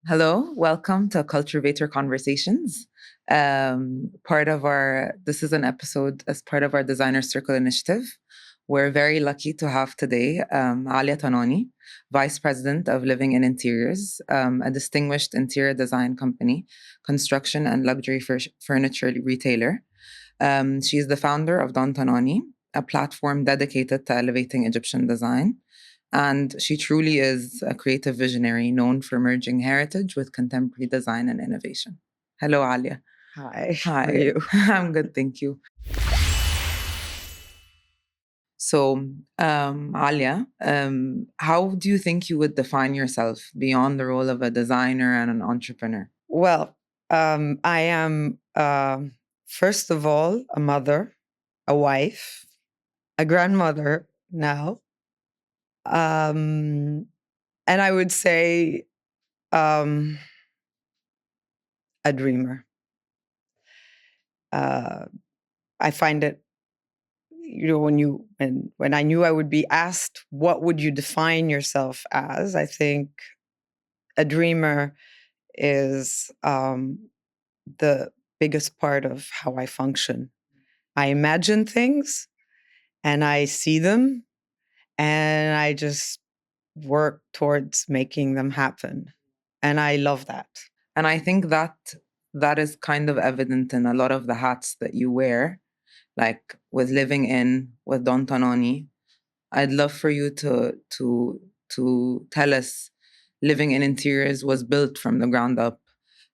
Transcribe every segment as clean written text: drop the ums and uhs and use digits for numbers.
Hello, welcome to Culturvator Conversations. This is an episode as part of our Designer Circle initiative. We're very lucky to have today Alia El Tanani, Vice President of Living in Interiors, a distinguished interior design company, construction and luxury furniture retailer. She's the founder of Don Tanani, a platform dedicated to elevating Egyptian design. And she truly is a creative visionary known for merging heritage with contemporary design and innovation. Hello, Alia. Hi. Hi. How are you? I'm good, thank you. So, Alia, how do you think you would define yourself beyond the role of a designer and an entrepreneur? Well, I am, first of all, a mother, a wife, a grandmother now. And I would say a dreamer. I find it, when I knew I would be asked, what would you define yourself as? I think a dreamer is the biggest part of how I function. I imagine things and I see them and I just work towards making them happen. And I love that. And I think that is kind of evident in a lot of the hats that you wear, like with Living In, with Don Tanani. I'd love for you to tell us, Living in Interiors was built from the ground up.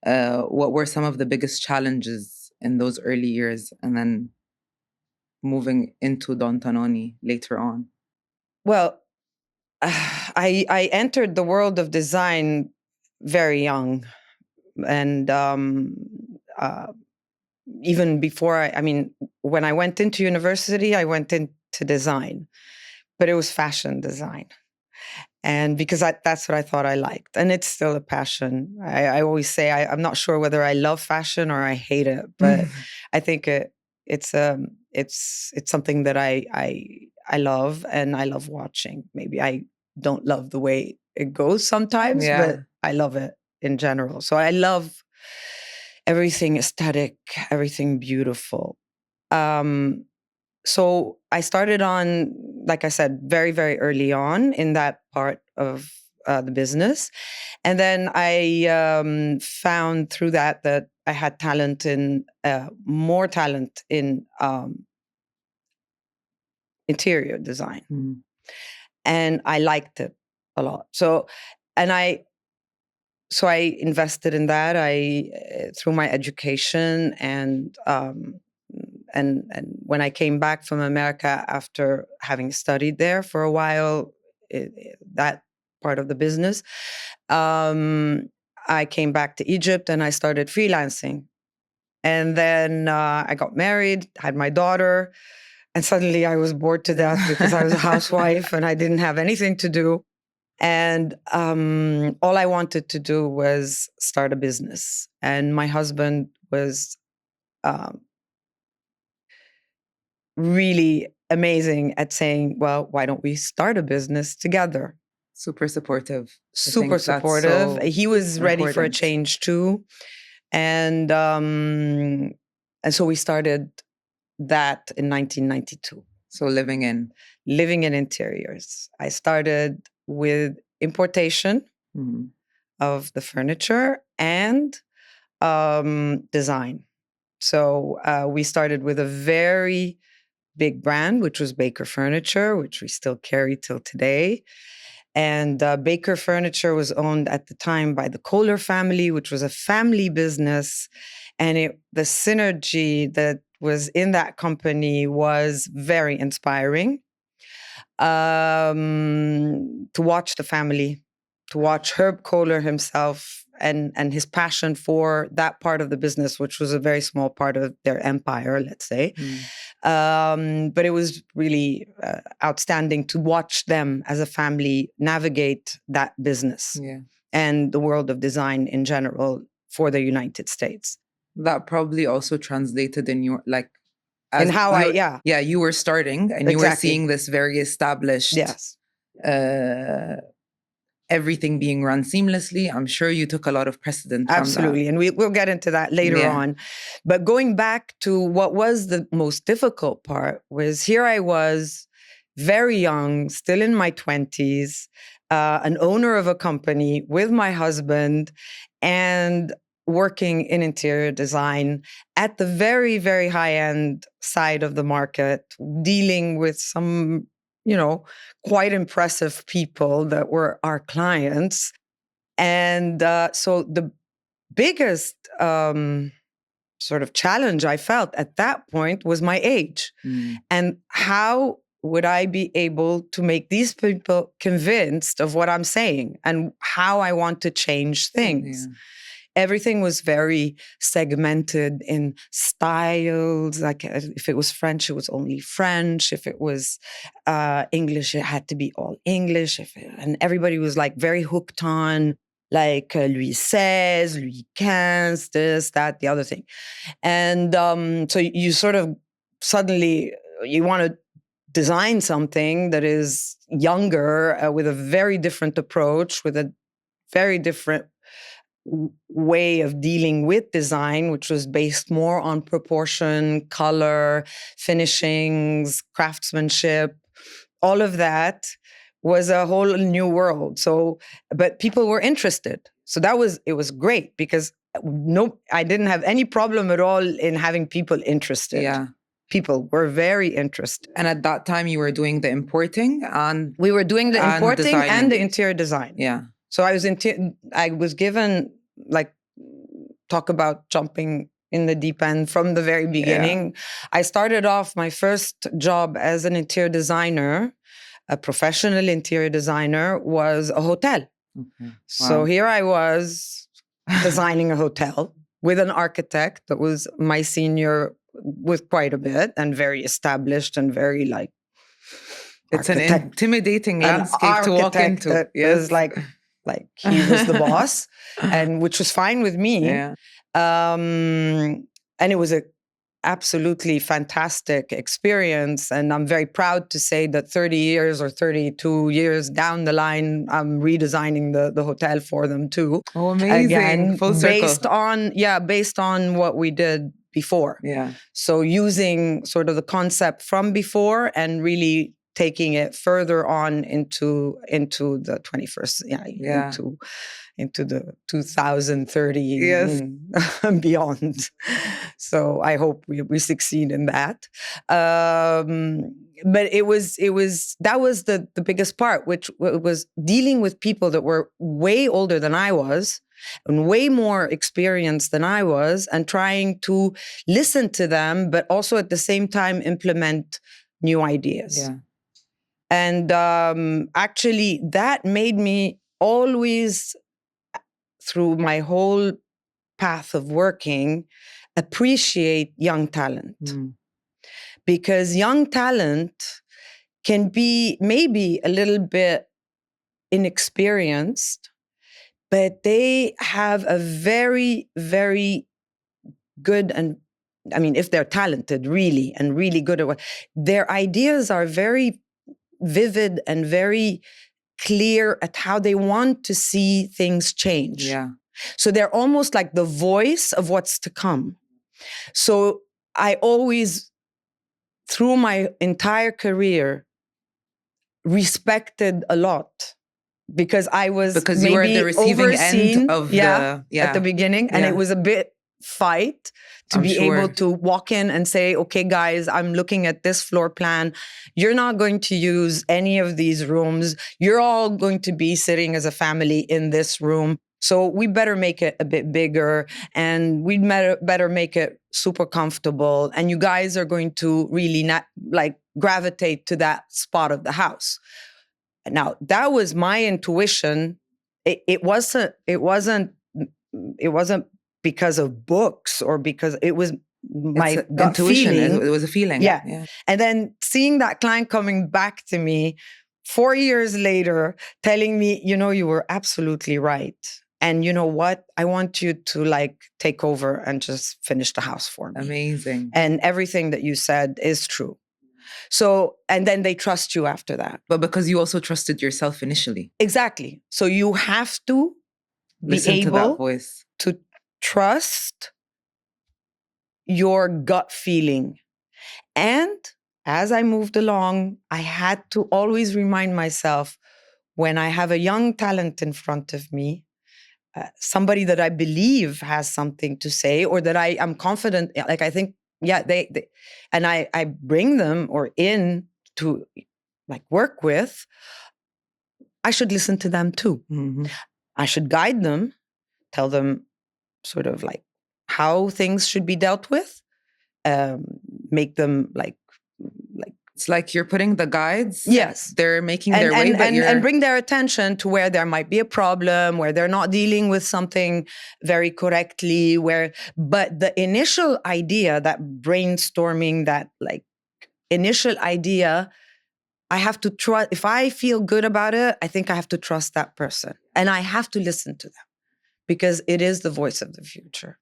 What were some of the biggest challenges in those early years, and then moving into Don Tanoni later on? Well, I entered the world of design very young. And even before when I went into university, I went into design, but it was fashion design. And because that's what I thought I liked. And it's still a passion. I always say I'm not sure whether I love fashion or I hate it, but I think it's something that I love and I love watching. Maybe I don't love the way it goes sometimes, but I love it in general. So I love everything aesthetic, everything beautiful. So I started on, like I said, very, very early on in that part of the business. And then I found through that I had more talent in interior design. And I liked it a lot. So I invested in that. Through my education and when I came back from America after having studied there for a while, that part of the business, I came back to Egypt and I started freelancing. And then I got married, had my daughter, and suddenly I was bored to death because I was a housewife and I didn't have anything to do. And all I wanted to do was start a business. And my husband was really amazing at saying, well, why don't we start a business together? Super supportive. Super supportive. He was ready for a change too. And so we started that in 1992. So living in interiors. I started with importation of the furniture and design. So we started with a very big brand, which was Baker Furniture, which we still carry till today. And Baker Furniture was owned at the time by the Kohler family, which was a family business. And the synergy that was in that company was very inspiring. To watch the family, to watch Herb Kohler himself and his passion for that part of the business, which was a very small part of their empire, let's say. But it was really outstanding to watch them as a family navigate that business and the world of design in general for the United States. That probably also translated in your, and how you were starting and you were seeing this very established everything being run seamlessly. I'm sure you took a lot of precedent from that. Absolutely. And we'll get into that later on. But going back to what was the most difficult part was here I was, very young, still in my 20s, an owner of a company with my husband and working in interior design at the very, very high-end side of the market, dealing with some, quite impressive people that were our clients. And so the biggest sort of challenge I felt at that point was my age. And how would I be able to make these people convinced of what I'm saying and how I want to change things? Everything was very segmented in styles. Like if it was French, it was only French. If it was English, it had to be all English. And everybody was like very hooked on like Louis XVI, Louis XV, this, that, the other thing. And so you sort of suddenly, you want to design something that is younger with a very different approach, with a very different way of dealing with design, which was based more on proportion, color, finishings, craftsmanship. All of that was a whole new world. So, but people were interested. So it was great because I didn't have any problem at all in having people interested. Yeah. People were very interested. And at that time you were doing the importing and we were doing the importing designing. And the interior design. Yeah. So I was given, like, talk about jumping in the deep end from the very beginning. I started off my first job as an interior designer, a professional interior designer, was a hotel. Okay. Wow. So here I was designing a hotel with an architect that was my senior with quite a bit and very established and very like... It's an intimidating landscape to walk into. Yes. Like he was the boss, and which was fine with me. Yeah. And it was a absolutely fantastic experience. And I'm very proud to say that 30 years or 32 years down the line, I'm redesigning the hotel for them too. Oh, amazing. Again, full circle. Based on what we did before. Yeah. So using sort of the concept from before and really taking it further on into the 21st, into the 2030 and beyond. So I hope we succeed in that. But that was the biggest part, which was dealing with people that were way older than I was and way more experienced than I was, and trying to listen to them, but also at the same time implement new ideas. Yeah. And actually, that made me always, through my whole path of working, appreciate young talent. Because young talent can be maybe a little bit inexperienced, but they have a very, very good, and I mean, if they're talented really and really good at what, their ideas are very vivid and very clear at how they want to see things change. Yeah. So they're almost like the voice of what's to come. So I always, through my entire career, respected a lot, because I was you were at the receiving end of at the beginning, and it was a bit fight to be able to walk in and say, okay, guys, I'm looking at this floor plan. You're not going to use any of these rooms. You're all going to be sitting as a family in this room. So we better make it a bit bigger, and we better make it super comfortable. And you guys are going to really not like gravitate to that spot of the house. Now, that was my intuition. It wasn't because of books or because it was my gut intuition. Feeling. It was a feeling. Yeah. And then seeing that client coming back to me 4 years later, telling me, you were absolutely right. And you know what? I want you to like take over and just finish the house for me. Amazing. And everything that you said is true. So, and then they trust you after that. But because you also trusted yourself initially. Exactly. So you have to Listen to that voice. to trust your gut feeling. And as I moved along, I had to always remind myself, when I have a young talent in front of me, somebody that I believe has something to say, or that I am confident, like I think, they and I bring them or in to like work with, I should listen to them too. Mm-hmm. I should guide them, tell them sort of like how things should be dealt with, make them like it's like you're putting the guides. Yes, they're making their way, but and bring their attention to where there might be a problem, where they're not dealing with something very correctly. But the initial idea, that brainstorming, that like initial idea, I have to trust. If I feel good about it, I think I have to trust that person, and I have to listen to them, because it is the voice of the future.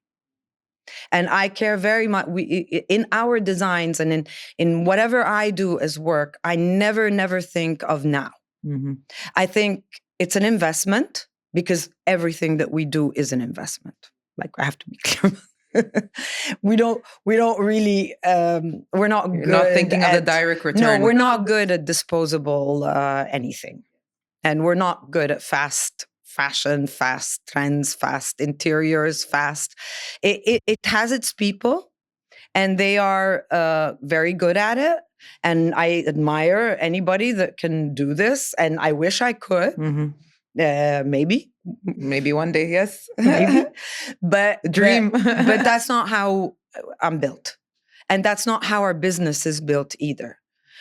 And I care very much. In our designs and in whatever I do as work, I never think of now. Mm-hmm. I think it's an investment, because everything that we do is an investment. Like, I have to be clear. we don't really, we're not You're good not thinking of the direct return. No, we're not good at disposable anything. And we're not good at fast fashion, fast trends, fast interiors, fast. It has its people, and they are very good at it. And I admire anybody that can do this, and I wish I could. Mm-hmm. Maybe one day, yes. Maybe. But dream. But that's not how I'm built. And that's not how our business is built either.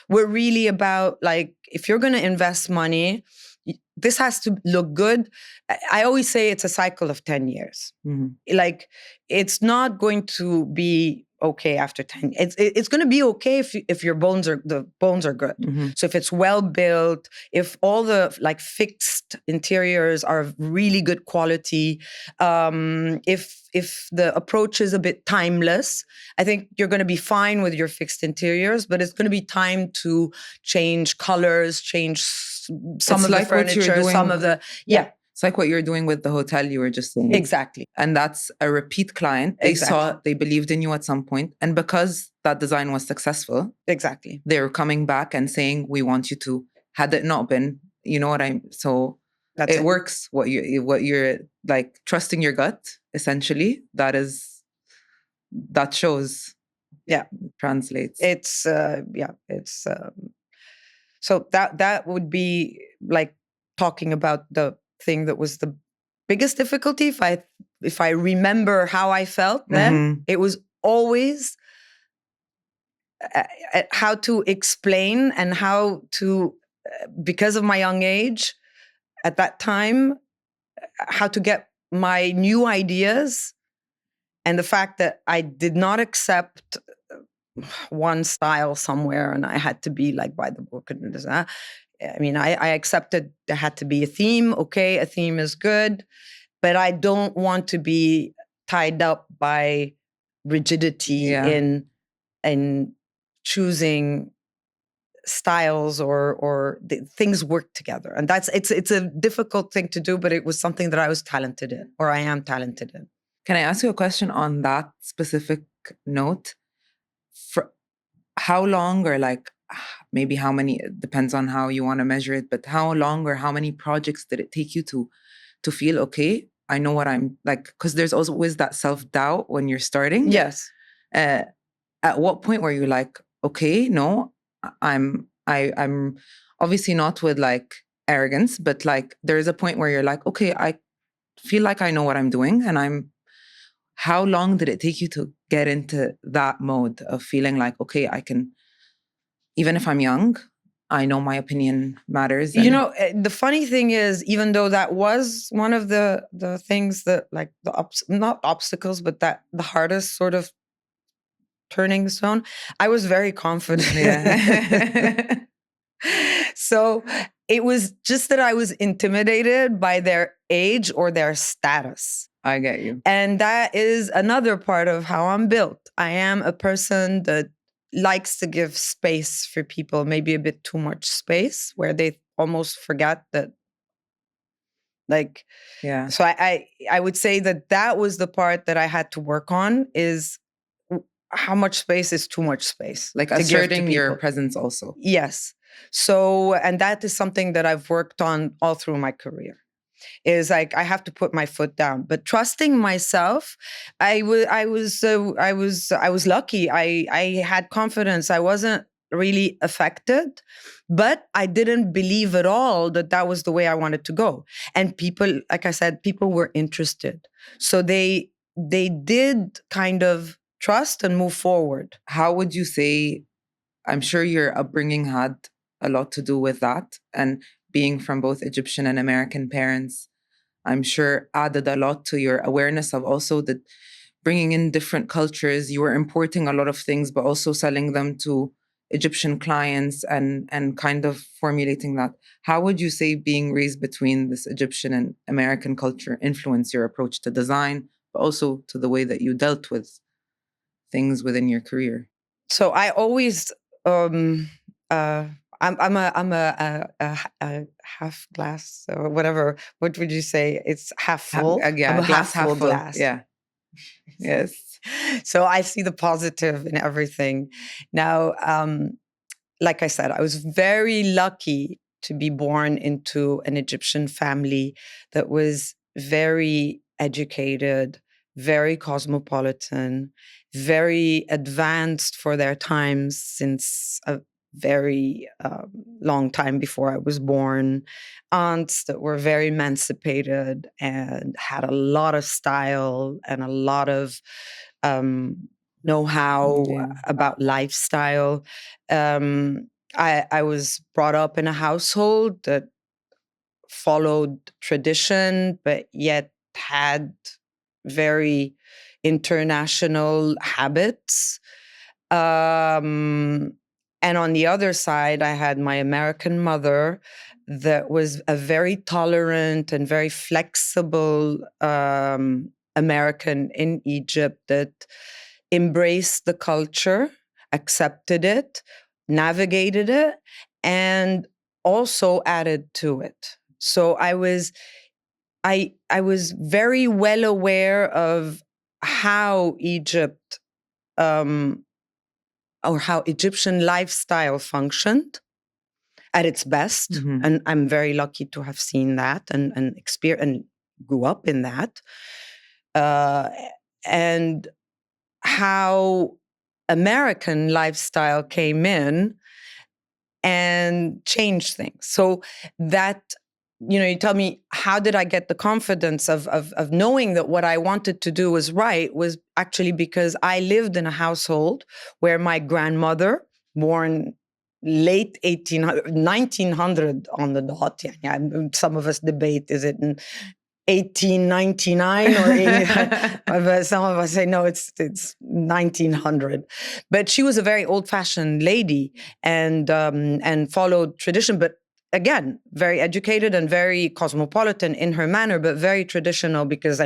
We're really about, like, if you're going to invest money, this has to look good. I always say it's a cycle of 10 years. Mm-hmm. Like, it's not going to be okay after 10. It's going to be okay if the bones are good. Mm-hmm. So if it's well built, if all the like fixed interiors are of really good quality, if the approach is a bit timeless, I think you're going to be fine with your fixed interiors. But it's going to be time to change colors, change some of the furniture, some of the It's like what you're doing with the hotel you were just saying. Exactly. And that's a repeat client. They believed in you at some point. And because that design was successful, exactly, they were coming back and saying, we want you to. Had it not been, you know what so that's it works. What you're like, trusting your gut, essentially, that shows. Yeah. Translates. It's so that would be like talking about the thing that was the biggest difficulty. If I remember how I felt then, mm-hmm. It was always how to explain and how to, because of my young age at that time, how to get my new ideas, and the fact that I did not accept one style somewhere and I had to be like by the book and this. I mean, I accepted there had to be a theme. Okay, a theme is good, but I don't want to be tied up by rigidity in choosing styles or things work together. And it's a difficult thing to do, but it was something that I was talented in, or I am talented in. Can I ask you a question on that specific note? For how long, or like maybe how many, it depends on how you want to measure it, but how long or how many projects did it take you to feel, okay, I know what I'm like? Because there's always that self-doubt when you're starting. Yes. At what point were you like, okay, no, I'm obviously not with like arrogance, but like there is a point where you're like, okay, I feel like I know what I'm doing, and how long did it take you to get into that mode of feeling like, okay, I can, even if I'm young, I know my opinion matters? You know, the funny thing is, even though that was one of the things that, like, not obstacles, but that the hardest sort of turning stone, I was very confident. Yeah. So it was just that I was intimidated by their age or their status. I get you. And that is another part of how I'm built. I am a person that likes to give space for people, maybe a bit too much space, where they almost forget that, like, Yeah. so I would say that was the part that I had to work on, is how much space is too much space. Like to give to asserting your people. presence also. Yes. So, and that is something that I've worked on all through my career. Is like, I have to put my foot down, but trusting myself. I was lucky. I had confidence. I wasn't really affected, but I didn't believe at all that that was the way I wanted to go. And people, like I said, people were interested, so they did kind of trust and move forward. How would you say, I'm sure your upbringing had a lot to do with that, and being from both Egyptian and American parents, I'm sure added a lot to your awareness of also the bringing in different cultures. You were importing a lot of things, but also selling them to Egyptian clients and kind of formulating that. How would you say being raised between this Egyptian and American culture influenced your approach to design, but also to the way that you dealt with things within your career? So I always, I'm a half glass or whatever. What would you say? It's half full. Yeah, I'm a glass half full glass. Yeah. Yes. So I see the positive in everything. Now, like I said, I was very lucky to be born into an Egyptian family that was very educated, very cosmopolitan, very advanced for their times, since a very long time before I was born. Aunts that were very emancipated and had a lot of style and a lot of know-how Yeah. about lifestyle. I was brought up in a household that followed tradition, but yet had very international habits. And on the other side, I had my American mother that was a very tolerant and very flexible American in Egypt that embraced the culture, accepted it, navigated it, and also added to it. So I was very well aware of how Egypt or how Egyptian lifestyle functioned at its best. Mhm. And I'm very lucky to have seen that and experience and grew up in that. And how American lifestyle came in and changed things. So that, you tell me, how did I get the confidence of knowing that what I wanted to do was right, was actually because I lived in a household where my grandmother, born late 1900 on the dot. Yeah, some of us debate, is it in 1899 or 80, but some of us say no, it's 1900. But she was a very old-fashioned lady and followed tradition, but again, very educated and very cosmopolitan in her manner, but very traditional, because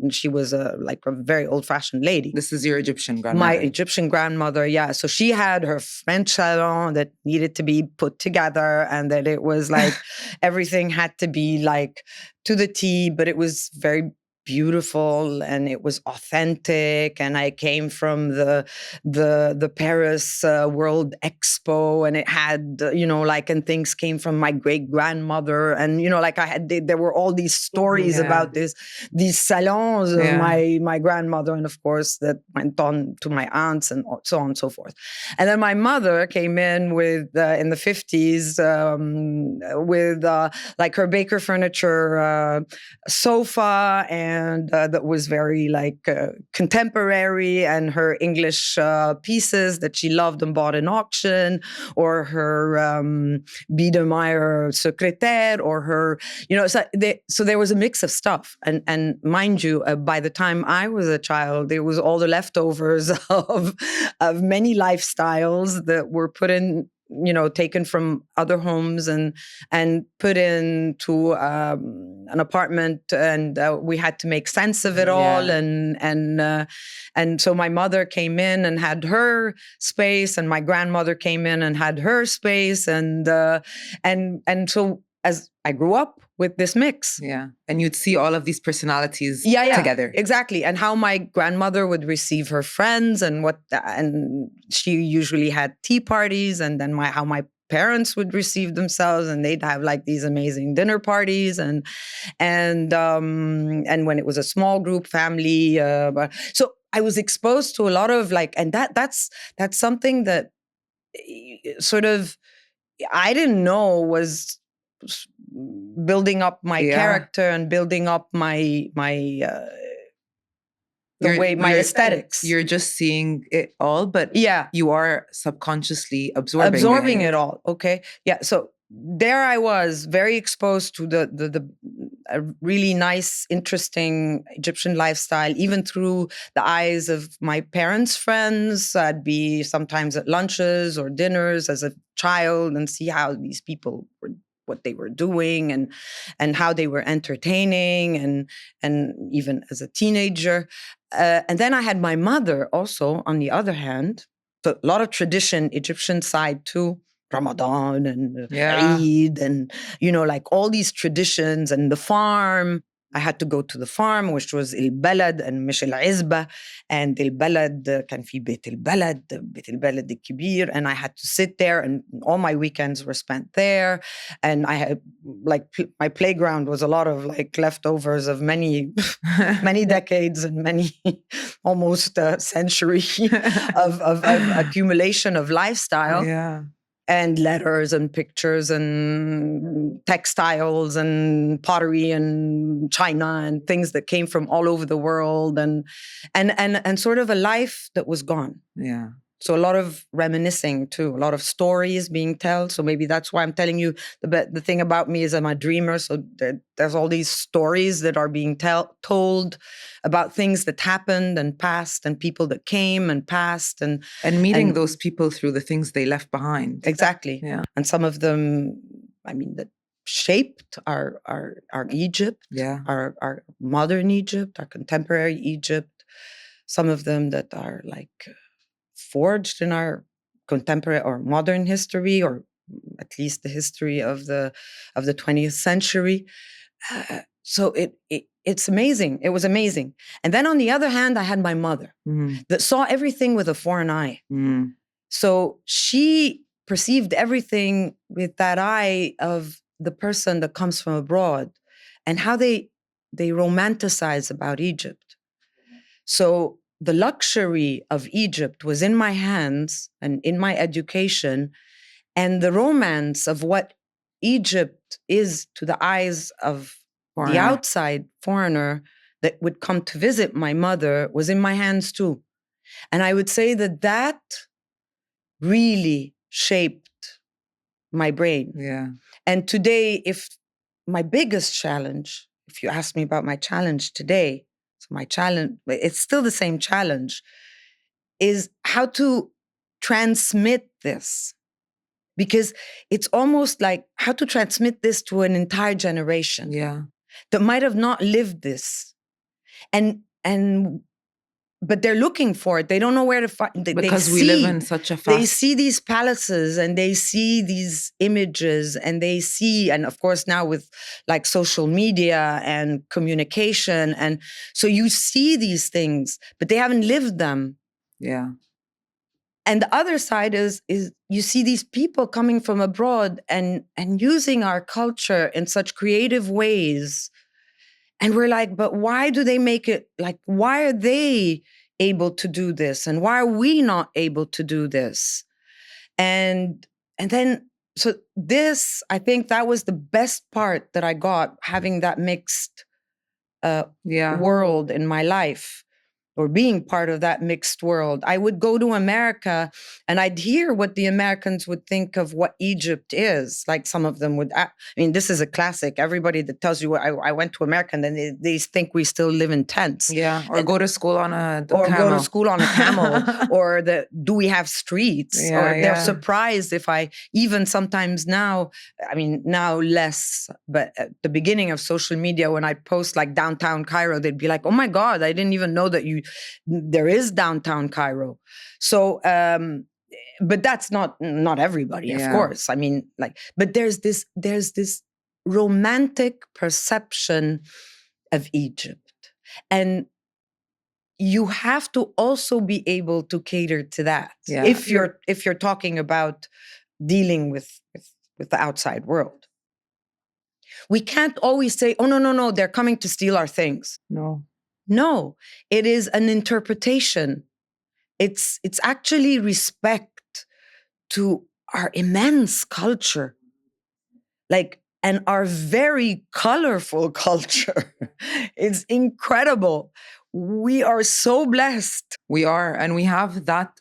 she was a very old-fashioned lady. This is your Egyptian grandmother. My Egyptian grandmother, yeah. So she had her French salon that needed to be put together, and that it was like everything had to be like to the T, but it was very beautiful and it was authentic. And I came from the Paris World Expo, and it had and things came from my great grandmother, and there were all these stories about these salons of my grandmother, and of course that went on to my aunts and so on and so forth. And then my mother came in with in the 50s with her Baker furniture sofa, and that was very contemporary, and her English pieces that she loved and bought in auction, or her Biedermeier secrétaire, or her, so there was a mix of stuff. And mind you, by the time I was a child, there was all the leftovers of many lifestyles that were put in taken from other homes and put into an apartment, and we had to make sense of it all. And so my mother came in and had her space, and my grandmother came in and had her space, and so as I grew up with this mix. Yeah. And you'd see all of these personalities together. Exactly. And how my grandmother would receive her friends, and she usually had tea parties, and then how my parents would receive themselves, and they'd have like these amazing dinner parties, and when it was a small group family. So I was exposed to a lot of and that's something that sort of I didn't know was building up my character and building up my aesthetics. You're just seeing it all, but you are subconsciously absorbing it all. Okay. Yeah. So there I was, very exposed to the really nice, interesting Egyptian lifestyle, even through the eyes of my parents' friends. I'd be sometimes at lunches or dinners as a child and see how these people were, what they were doing, and how they were entertaining, and even as a teenager. And then I had my mother also, on the other hand, so a lot of tradition, Egyptian side too, Ramadan and Eid, and like all these traditions, and the farm. I had to go to the farm, which was البلد and مش العزبة. And البلد كان في بيت البلد الكبير, and I had to sit there, and all my weekends were spent there. And I had my playground was a lot of leftovers of many many decades and many almost a century of accumulation of lifestyle. Yeah. And letters and pictures and textiles and pottery and China and things that came from all over the world, and sort of a life that was gone. Yeah. So a lot of reminiscing too, a lot of stories being told. So maybe that's why I'm telling you the thing about me is I'm a dreamer. So there's all these stories that are being told about things that happened and passed, and people that came and passed, and meeting those people through the things they left behind. Exactly. Yeah. And some of them, that shaped our Egypt, our modern Egypt, our contemporary Egypt. Some of them that are forged in our contemporary or modern history, or at least the history of the 20th century. So it's amazing. It was amazing. And then on the other hand, I had my mother that saw everything with a foreign eye. So she perceived everything with that eye of the person that comes from abroad, and how they romanticize about Egypt. So the luxury of Egypt was in my hands and in my education, and the romance of what Egypt is to the eyes of the outside foreigner that would come to visit my mother was in my hands too. And I would say that really shaped my brain. Yeah. And today, if my biggest challenge, if you ask me about my challenge today, so my challenge, it's still the same challenge, is how to transmit this. Because it's almost like how to transmit this to an entire generation that might have not lived this. But they're looking for it. They don't know where to find it. Because we live in such a fast... They see these palaces, and they see these images, and they see, and of course now with social media and communication, and so you see these things, but they haven't lived them. Yeah. And the other side is you see these people coming from abroad and using our culture in such creative ways. And we're like, but why do they make it? Why are they able to do this? And why are we not able to do this? And then, so this, I think that was the best part that I got, having that mixed world in my life. or being part of that mixed world. I would go to America and I'd hear what the Americans would think of what Egypt is. Like some of them would, I mean, this is a classic. Everybody that tells you I went to America and then they think we still live in tents. Yeah, or go to school on a or camel. go to school on a camel, or do we have streets? Yeah, or they're yeah. surprised if I, even sometimes now, I mean, now less, but at the beginning of social media, when I post like downtown Cairo, they'd be like, oh my God, I didn't even know that there is downtown Cairo. So, but that's not everybody, Yeah. of course. I mean, like, but there's this romantic perception of Egypt. And you have to also be able to cater to that. Yeah. If you're talking about dealing with the outside world. We can't always say, oh, no, they're coming to steal our things. No, it is an interpretation. It's actually respect to our immense culture, like, and our very colorful culture. It's incredible. We are so blessed. We are, and we have that.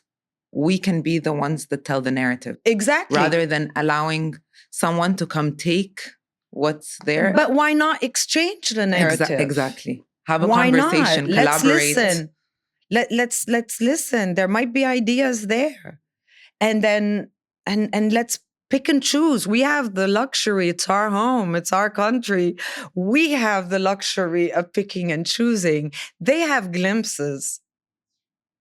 We can be the ones that tell the narrative. Exactly. Rather than allowing someone to come take what's there. But why not exchange the narrative? Exactly. Have a why conversation, not? collaborate. Let's listen. There might be ideas there. And then and let's pick and choose. We have the luxury. It's our home. It's our country. We have the luxury of picking and choosing. They have glimpses.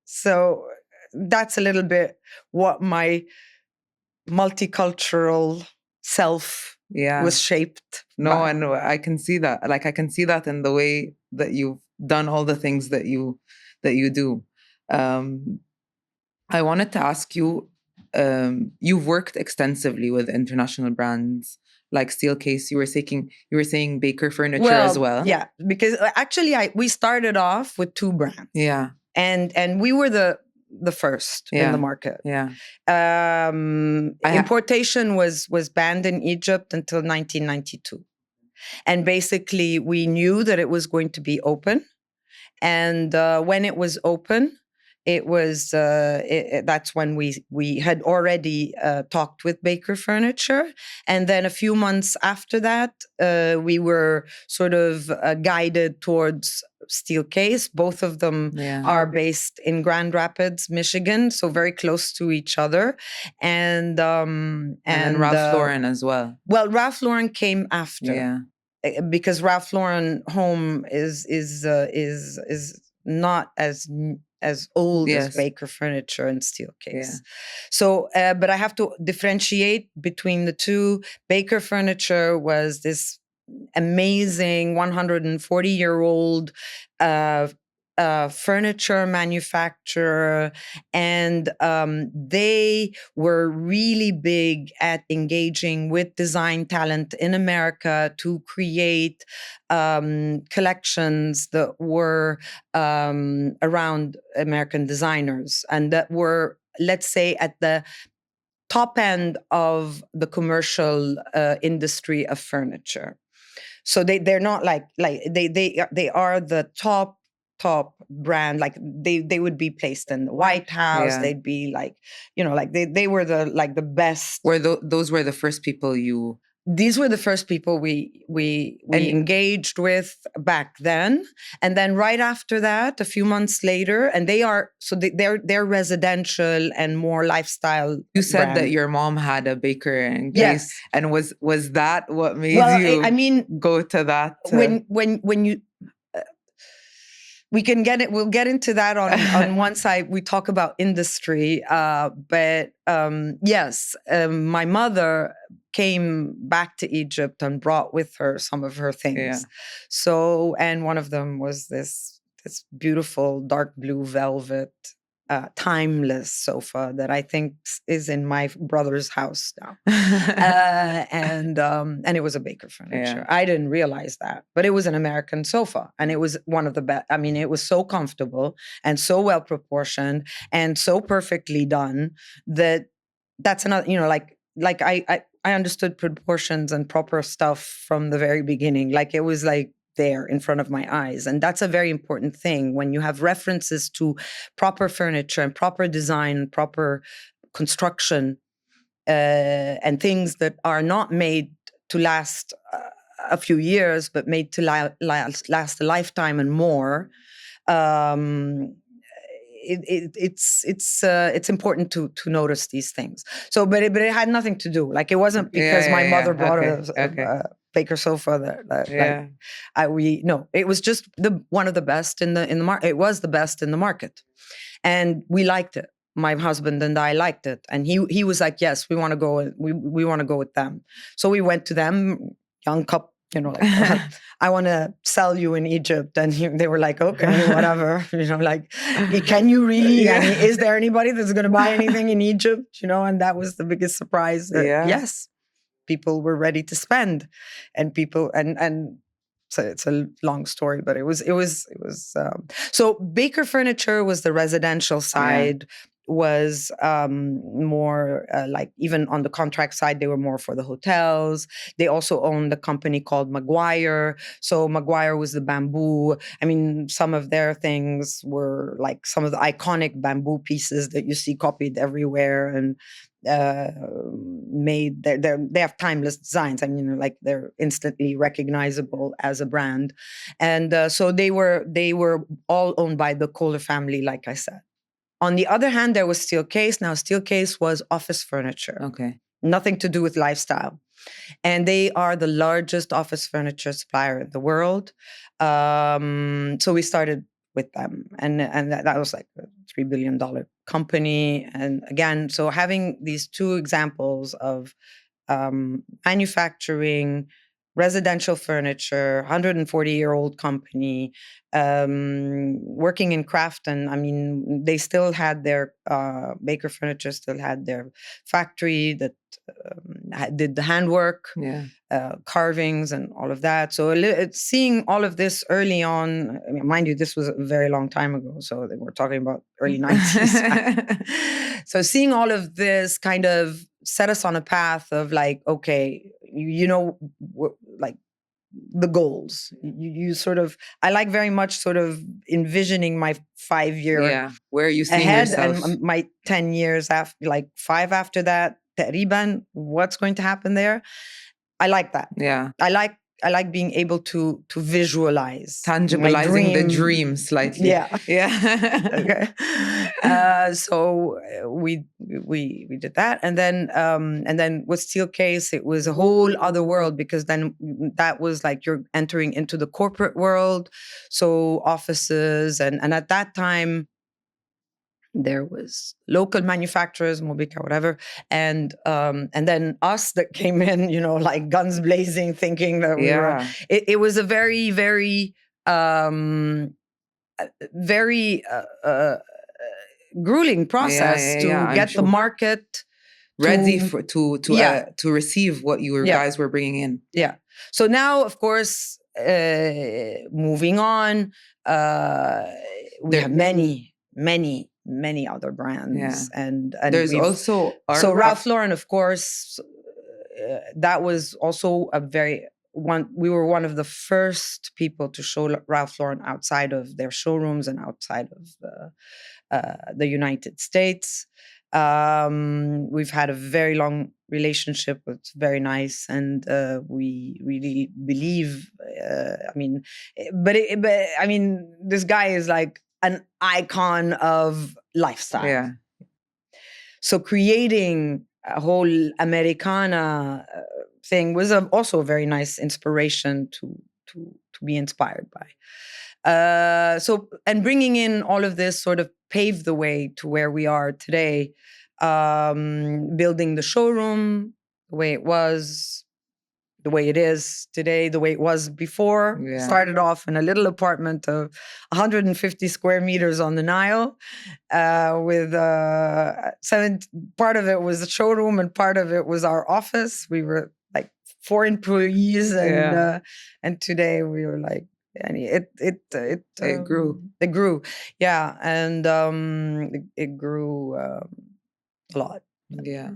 So that's a little bit what my multicultural self was shaped. No, and I can see that. Like, I can see that in the way that you've done all the things that you do. I wanted to ask you, you've worked extensively with international brands like Steelcase. You were saying Baker Furniture as well. Yeah, because actually we started off with 2 brands. Yeah. And we were the first in the market. Yeah. Importation was banned in Egypt until 1992. And basically we knew that it was going to be open. And when it was open, it was that's when we had already talked with Baker Furniture, and then a few months after that, we were sort of guided towards Steelcase. Both of them are based in Grand Rapids, Michigan, so very close to each other, and Ralph Lauren as well. Well, Ralph Lauren came after. Yeah. Because Ralph Lauren Home is not as old as Baker Furniture and Steelcase. Yeah. So, but I have to differentiate between the two. Baker Furniture was this amazing 140-year-old furniture manufacturer, and they were really big at engaging with design talent in America to create collections that were around American designers and that were, let's say, at the top end of the commercial industry of furniture. So they're not like they are the top brand. Like they would be placed in the White House. They'd be like, like they were the best. Those were the first people you. These were the first people we engaged with back then, and then right after that, a few months later, and they're residential and more lifestyle. You said brand. That your mom had a baker and case, and was that what made you? I mean, go to that when you. We can get it. We'll get into that on one side. We talk about industry, but yes, my mother came back to Egypt and brought with her some of her things. Yeah. So, and one of them was this beautiful dark blue velvet, timeless sofa that I think is in my brother's house now. And it was a Baker Furniture. Yeah. I didn't realize that, but it was an American sofa, and it was one of the best. I mean, it was so comfortable and so well proportioned and so perfectly done that's another, like I understood proportions and proper stuff from the very beginning. Like it was like there in front of my eyes. And that's a very important thing when you have references to proper furniture and proper design, proper construction, and things that are not made to last a few years, but made to last a lifetime and more. It's important to notice these things. So, but it had nothing to do. Like, it wasn't because my mother brought a Baker sofa that it was just one of the best in the market. It was the best in the market, and we liked it. My husband and I liked it, and he was like, "Yes, we want to go. We want to go with them." So we went to them, young couple. I want to sell you in Egypt. And they were like, okay, whatever. Can you really? Yeah. Is there anybody that's going to buy anything in Egypt? And that was the biggest surprise. Yes, people were ready to spend, and people and so it's a long story, but it was. So Baker Furniture was the residential side. Was more like, even on the contract side, they were more for the hotels. They also owned a company called Maguire. So Maguire was the bamboo. I mean, some of their things were like some of the iconic bamboo pieces that you see copied everywhere, and made. They have timeless designs. I mean, like, they're instantly recognizable as a brand, and so they were all owned by the Kohler family, like I said. On the other hand, there was Steelcase. Now, Steelcase was office furniture. Okay. Nothing to do with lifestyle. And they are the largest office furniture supplier in the world. So we started with them. And that was like a $3 billion company. And again, so having these two examples of manufacturing, residential furniture, 140-year-old company, working in craft. And I mean, they still had their, Baker Furniture still had their factory that did the handwork, carvings and all of that. So seeing all of this early on, I mean, mind you, this was a very long time ago. So we're talking about early 90s. So seeing all of this kind of set us on a path of like, okay, like the goals. You sort of, I like very much sort of envisioning my 5-year where you see ahead yourself, and my 10 years after, like 5 after that, تقريبا, what's going to happen there. I like that. Yeah. I like being able to visualize, tangibilizing the dream slightly. Yeah. Okay. So we did that, and then with Steelcase, it was a whole other world, because then that was like you're entering into the corporate world, so offices, and at that time there was local manufacturers, Mobica, whatever, and then us that came in, like guns blazing, thinking that we were. It was a very, very, very grueling process to get the market ready to receive what you guys were bringing in. Yeah. So now, of course, moving on, we have many other brands, and there's also Ralph Lauren, of course. That was also we were one of the first people to show Ralph Lauren outside of their showrooms and outside of the United States. We've had a very long relationship. It's very nice, and we really believe. I mean, this guy is like an icon of lifestyle. Yeah. So creating a whole Americana thing was also a very nice inspiration to be inspired by. So, and bringing in all of this sort of paved the way to where we are today, building the showroom the way it was, the way it is today, the way it was before. Started off in a little apartment of 150 square meters on the Nile, with part of it was the showroom and part of it was our office. We were like 4 employees, and today we were like, and it grew. It grew, yeah, and it grew a lot. Yeah.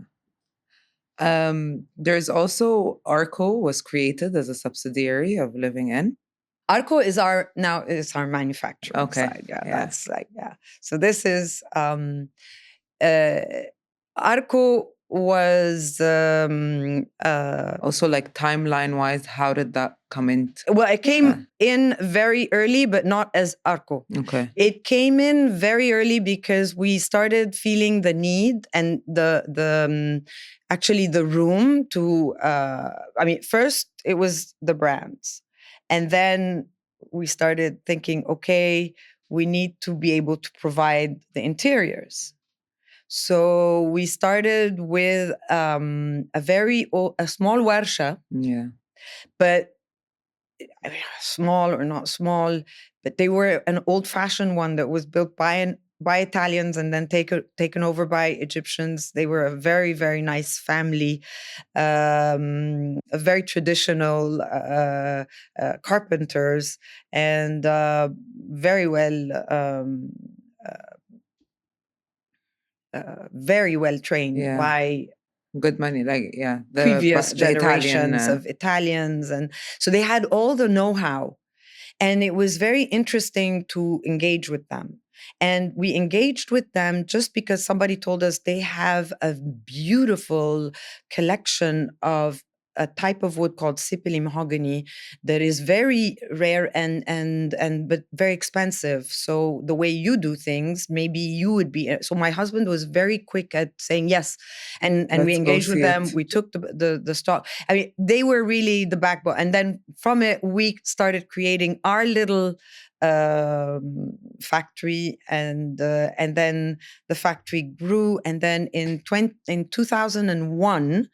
There's also Arco was created as a subsidiary of Living In. Arco is our manufacturing side. Yeah, that's like, yeah. So this is Arco was also like timeline wise, how did that come in? Well, it came in very early, but not as Arco. Okay. It came in very early because we started feeling the need and actually the room to. First it was the brands, and then we started thinking, okay, we need to be able to provide the interiors. So we started with a small warsha. Yeah. But small or not small, but they were an old-fashioned one that was built by Italians and then taken over by Egyptians. They were a very, very nice family, a very traditional carpenters, and very well trained by good money, like the previous generations of Italians, and so they had all the know-how, and it was very interesting to engage with them. And we engaged with them just because somebody told us they have a beautiful collection of a type of wood called sipili mahogany that is very rare and but very expensive. So the way you do things, maybe you would be. So my husband was very quick at saying yes, and we engaged with them. We took the stock. I mean, they were really the backbone. And then from it, we started creating our little factory, and then the factory grew. And then in 2001.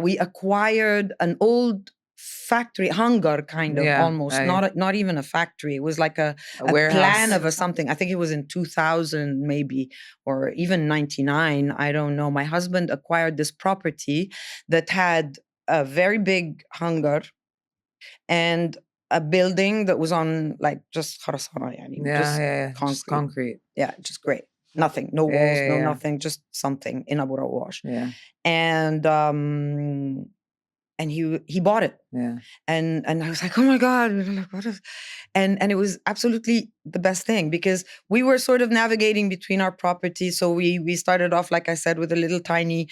We acquired an old factory, hangar kind of, almost, not even a factory. It was like a plan of something. I think it was in 2000 maybe, or even 99. I don't know. My husband acquired this property that had a very big hangar and a building that was on like just kharasana, just concrete. Yeah, just great. Nothing, no walls, no nothing, just something in Abu Rawash. Yeah. And he bought it. Yeah. And I was like, oh my God, what is? And it was absolutely the best thing, because we were sort of navigating between our properties. So we started off, like I said, with a little tiny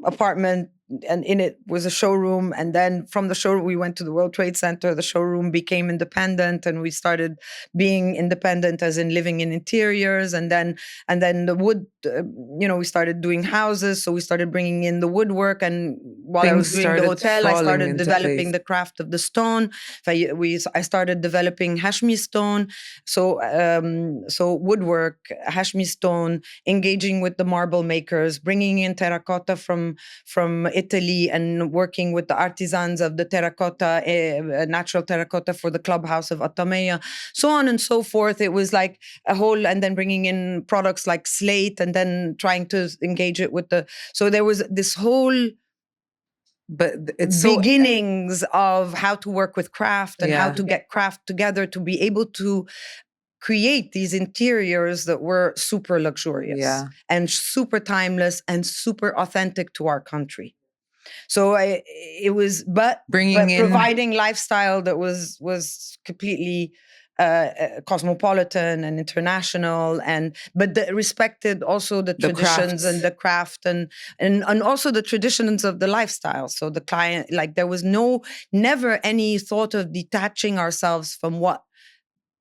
apartment, and in it was a showroom. And then from the showroom, we went to the World Trade Center. The showroom became independent, and we started being independent as in living in interiors. And then the wood, we started doing houses. So we started bringing in the woodwork. And while I was doing the hotel, I started developing the craft of the stone. I started developing Hashmi stone. So woodwork, Hashmi stone, engaging with the marble makers, bringing in terracotta from Italy, and working with the artisans of the terracotta, natural terracotta for the clubhouse of Atamea, so on and so forth. It was like a whole, and then bringing in products like slate, and then trying to engage it with so there was this whole beginnings of how to work with craft and how to get craft together to be able to create these interiors that were super luxurious and super timeless and super authentic to our country. So it was, but providing lifestyle that was completely cosmopolitan and international, but respected also the traditions and the craft and also the traditions of the lifestyle. So the client, like, there was never any thought of detaching ourselves from what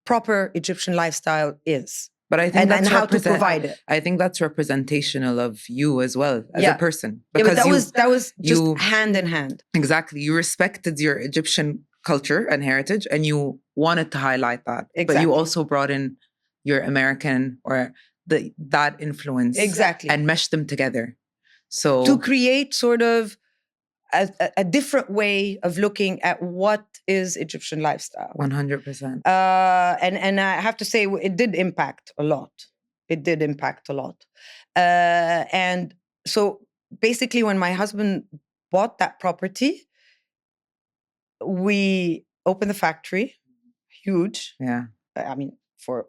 proper Egyptian lifestyle is. But I think and how to provide it. I think that's representational of you as well as a person. Because that was just hand in hand. Exactly. You respected your Egyptian culture and heritage, and you wanted to highlight that. Exactly. But you also brought in your American or that influence. Exactly. And meshed them together. So to create sort of a different way of looking at what is Egyptian lifestyle. 100%. And I have to say, it did impact a lot. And so basically, when my husband bought that property, we opened the factory, huge. Yeah. I mean, for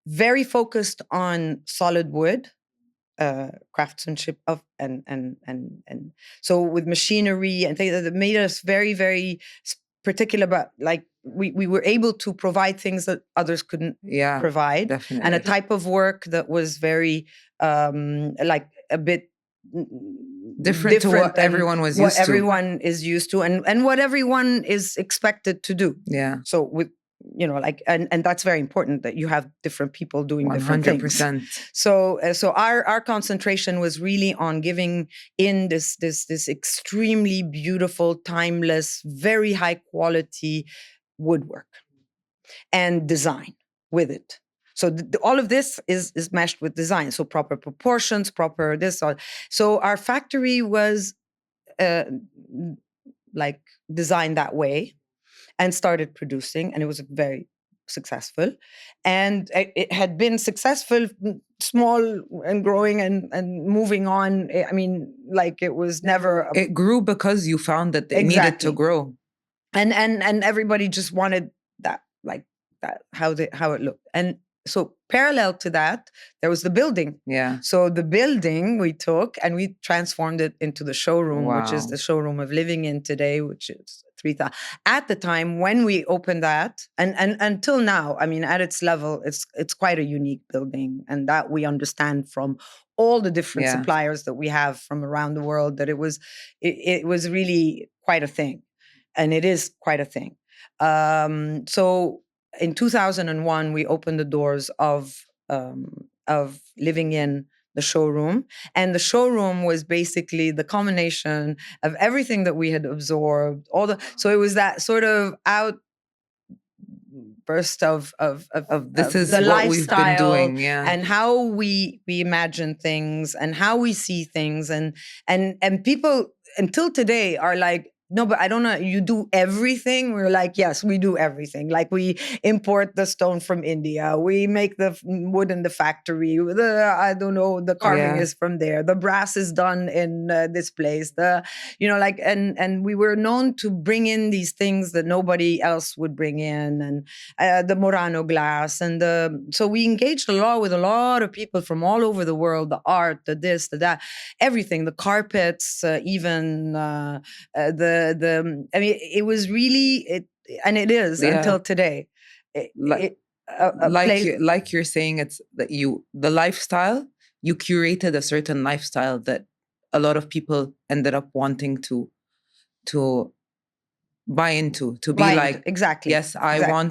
very focused on solid wood. Craftsmanship of and so with machinery and things that made us very, very particular about like we were able to provide things that others couldn't provide, definitely. and a type of work that was very like a bit different to what everyone was used to. What everyone is used to, and what everyone is expected to do. Yeah. So with like and that's very important that you have different people doing 100%. Different things. So our concentration was really on giving in this extremely beautiful, timeless, very high quality woodwork and design with it. So all of this is meshed with design. So proper proportions, proper this. So our factory was like designed that way and started producing, and it was very successful. And it had been successful, small and growing and moving on. I mean, like it was never... It grew because you found that it needed to grow. And everybody just wanted that, like that, how it looked. And so parallel to that, there was the building. Yeah. So the building we took and we transformed it into the showroom, which is the showroom of Living In today, which is 3,000. At the time when we opened that, and until now, I mean, at its level, it's quite a unique building, and that we understand from all the different suppliers that we have from around the world, that it was really quite a thing, and it is quite a thing. So in 2001, we opened the doors of Living In, the showroom. And the showroom was basically the combination of everything that we had absorbed, so it was that sort of outburst of this is the what we've been doing, and how we imagine things and how we see things, and people until today are like, no, but I don't know, you do everything? We're like, yes, we do everything. Like we import the stone from India. We make the wood in the factory. The carving is from there. The brass is done in this place. And we were known to bring in these things that nobody else would bring in, and the Murano glass. And so we engaged with a lot of people from all over the world, the art, the this, the that, everything, the carpets, even I mean, it was really, and it is until today. Like you're saying, it's that the lifestyle, you curated a certain lifestyle that a lot of people ended up wanting to buy into, to be like, exactly. Yes, I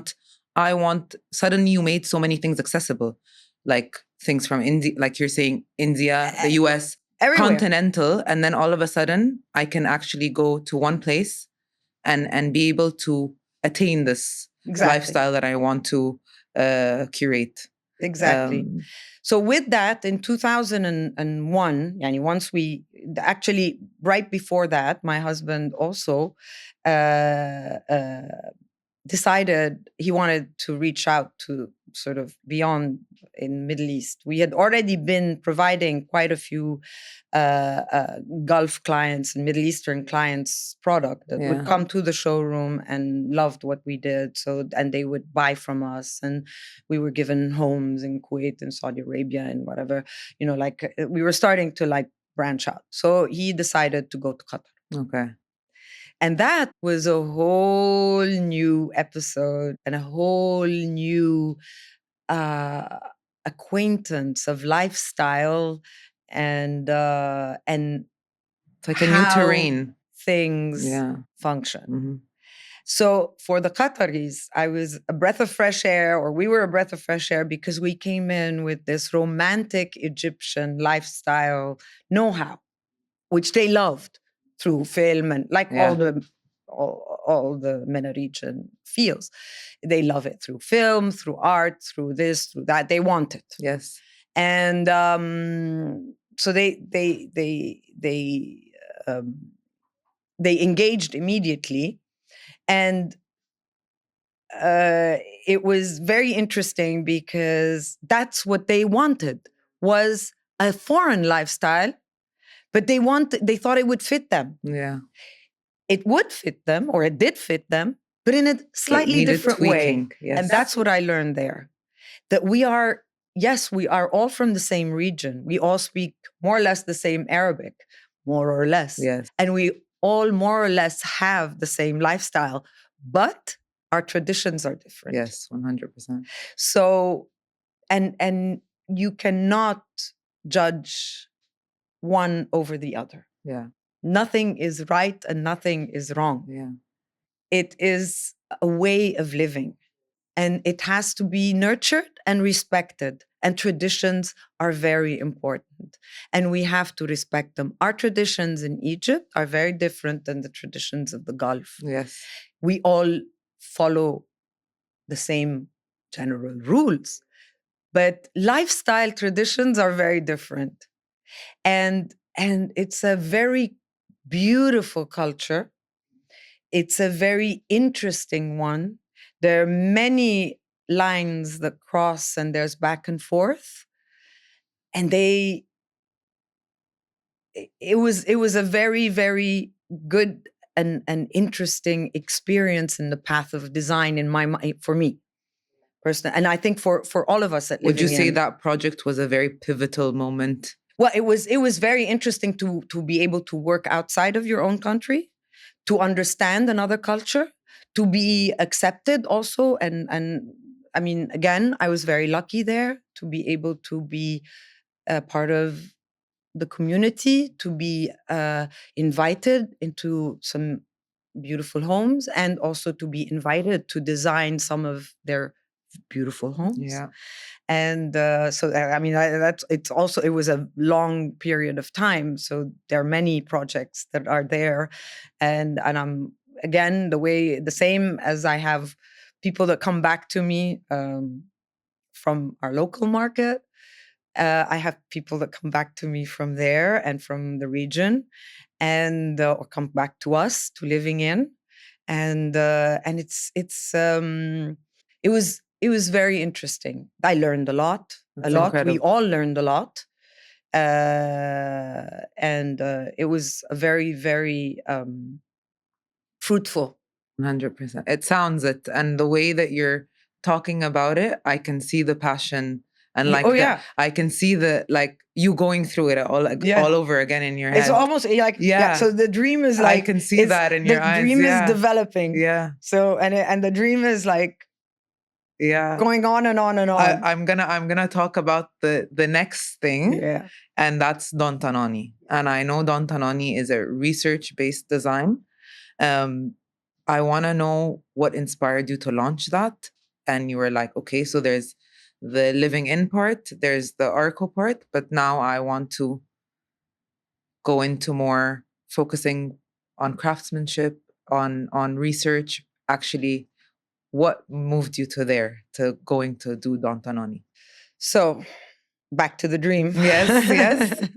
want. Suddenly, you made so many things accessible, like things from India, like you're saying, India, the US. Everywhere. Continental, and then all of a sudden I can actually go to one place and be able to attain this lifestyle that I want to curate. Exactly. So with that, in 2001, once we actually, right before that, my husband also decided he wanted to reach out to sort of beyond in Middle East. We had already been providing quite a few Gulf clients and Middle Eastern clients product that would come to the showroom and loved what we did. And they would buy from us, and we were given homes in Kuwait and Saudi Arabia and whatever, like we were starting to like branch out. So he decided to go to Qatar. Okay. And that was a whole new episode and a whole new acquaintance of lifestyle and it's like a new terrain. Things function. Mm-hmm. So for the Qataris, I was a breath of fresh air, or we were a breath of fresh air, because we came in with this romantic Egyptian lifestyle know-how, which they loved through film and like all the MENA region feels. They love it through film, through art, through this, through that. They want it. Yes. And so they engaged immediately, and it was very interesting because that's what they wanted, was a foreign lifestyle. But they thought it would fit them. Yeah. It would fit them, or it did fit them, but in a slightly different way. Yes. And that's what I learned there. That we are all from the same region. We all speak more or less the same Arabic, more or less. Yes. And we all more or less have the same lifestyle, but our traditions are different. Yes, 100%. So, and you cannot judge one over the other. Yeah. Nothing is right and nothing is wrong. Yeah. It is a way of living, and it has to be nurtured and respected. And traditions are very important, and we have to respect them. Our traditions in Egypt are very different than the traditions of the Gulf. Yes. We all follow the same general rules, but lifestyle traditions are very different. And it's a very beautiful culture. It's a very interesting one. There are many lines that cross, and there's back and forth. And it was a very, very good and interesting experience in the path of design in my mind, for me personally. And I think for all of us that Would you living say in, that project was a very pivotal moment? well, it was very interesting to be able to work outside of your own country, to understand another culture, to be accepted also. And I mean, again, I was very lucky there to be able to be a part of the community, to be invited into some beautiful homes, and also to be invited to design some of their beautiful homes. Yeah. And so, I mean, it was a long period of time. So there are many projects that are there. And I'm, again, the same as I have people that come back to me from our local market. I have people that come back to me from there and from the region, and or come back to us to living in, and it was very interesting. I learned a lot. That's We incredible. all learned a lot, and it was a very, very fruitful. 100%. It sounds it. And the way that you're talking about it, I can see the passion and like Oh, that. yeah. I can see the like you going through it all Yeah. all over again in your head. It's almost like, yeah. So the dream is like, I can see that in your eyes. The dream Yeah. is developing. Yeah. So and the dream is like, yeah, going on and on and on. I'm gonna talk about the next thing. Yeah. And that's Don Tanani. And I know Don Tanani is a research-based design. I want to know what inspired you to launch that. And you were like, okay, so there's the living in part, there's the Arco part, but now I want to go into more focusing on craftsmanship, on research. Actually, what moved you to there, to going to do Don Tanani? So back to the dream. Yes.